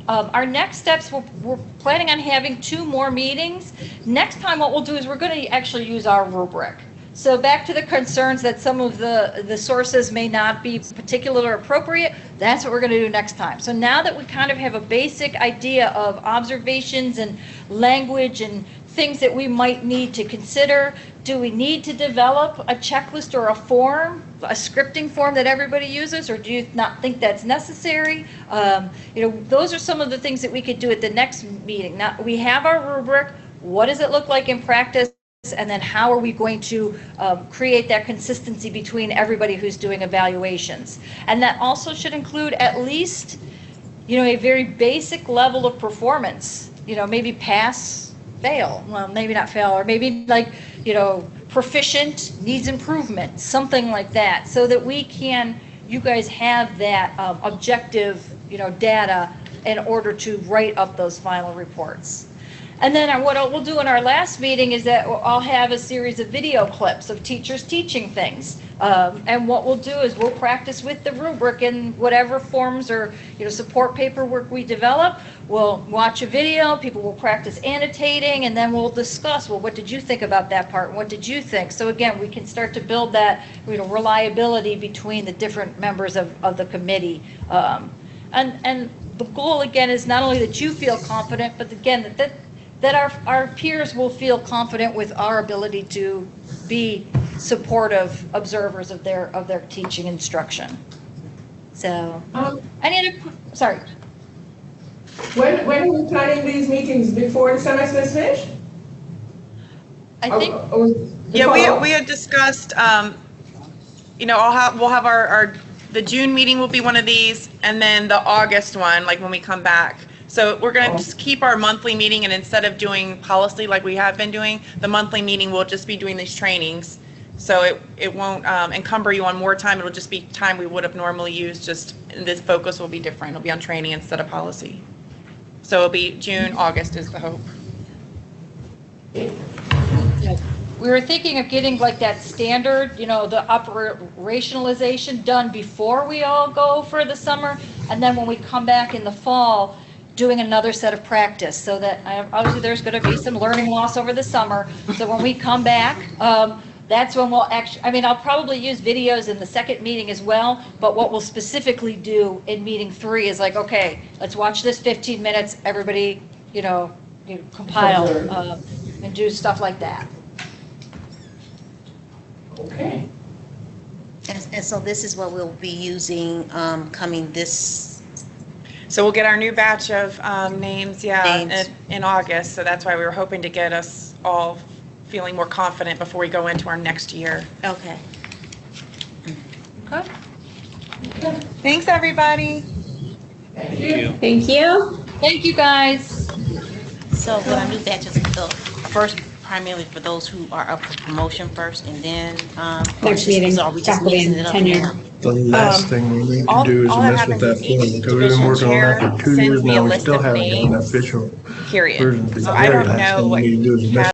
Our next steps, we're planning on having 2 more meetings. Next time what we'll do is we're going to actually use our rubric. So back to the concerns that some of the sources may not be particular or appropriate, that's what we're going to do next time. So now that we kind of have a basic idea of observations and language and things that we might need to consider, do we need to develop a checklist or a form, a scripting form that everybody uses, or do you not think that's necessary? Those are some of the things that we could do at the next meeting. Now, we have our rubric. What does it look like in practice? And then how are we going to create that consistency between everybody who's doing evaluations? And that also should include at least, a very basic level of performance, maybe pass, fail, well, maybe not fail, or maybe like, proficient, needs improvement, something like that, so that you guys have that objective, data in order to write up those final reports. And then what we'll do in our last meeting is that I'll have a series of video clips of teachers teaching things. And what we'll do is we'll practice with the rubric in whatever forms or support paperwork we develop. We'll watch a video, people will practice annotating, and then we'll discuss, well, what did you think about that part? What did you think? So again, we can start to build that reliability between the different members of the committee. And the goal, again, is not only that you feel confident, but again, that our peers will feel confident with our ability to be supportive observers of their teaching instruction. So, sorry. When are you planning these meetings, before the semester is finished? I think. We had discussed, we'll have the June meeting will be one of these, and then the August one, like when we come back. So we're going to just keep our monthly meeting, and instead of doing policy like we have been doing, the monthly meeting will just be doing these trainings. So it won't encumber you on more time. It'll just be time we would have normally used, just this focus will be different. It'll be on training instead of policy. So it'll be June, August is the hope. We were thinking of getting like that standard, the operationalization done before we all go for the summer, and then when we come back in the fall, doing another set of practice, so that obviously there's going to be some learning loss over the summer. So when we come back, that's when we'll actually, I'll probably use videos in the second meeting as well, but what we'll specifically do in meeting 3 is like, okay, let's watch this 15 minutes, everybody, compile and do stuff like that. Okay. And so this is what we'll be using coming this. So we'll get our new batch of names, in August. So that's why we were hoping to get us all feeling more confident before we go into our next year. Okay. Okay. Thanks, everybody. Thank you. Thank you, guys. So what our new batch is, first primarily for those who are up for promotion first, and then Next meeting, are we just faculty mixing and it up tenure. now? The last thing we need to do is all that mess with happens that is each form, because we've been working on that for 2 division years chair now, we sends still me a haven't list done an of official Period. version. The So I very don't last know thing we what need to do is mess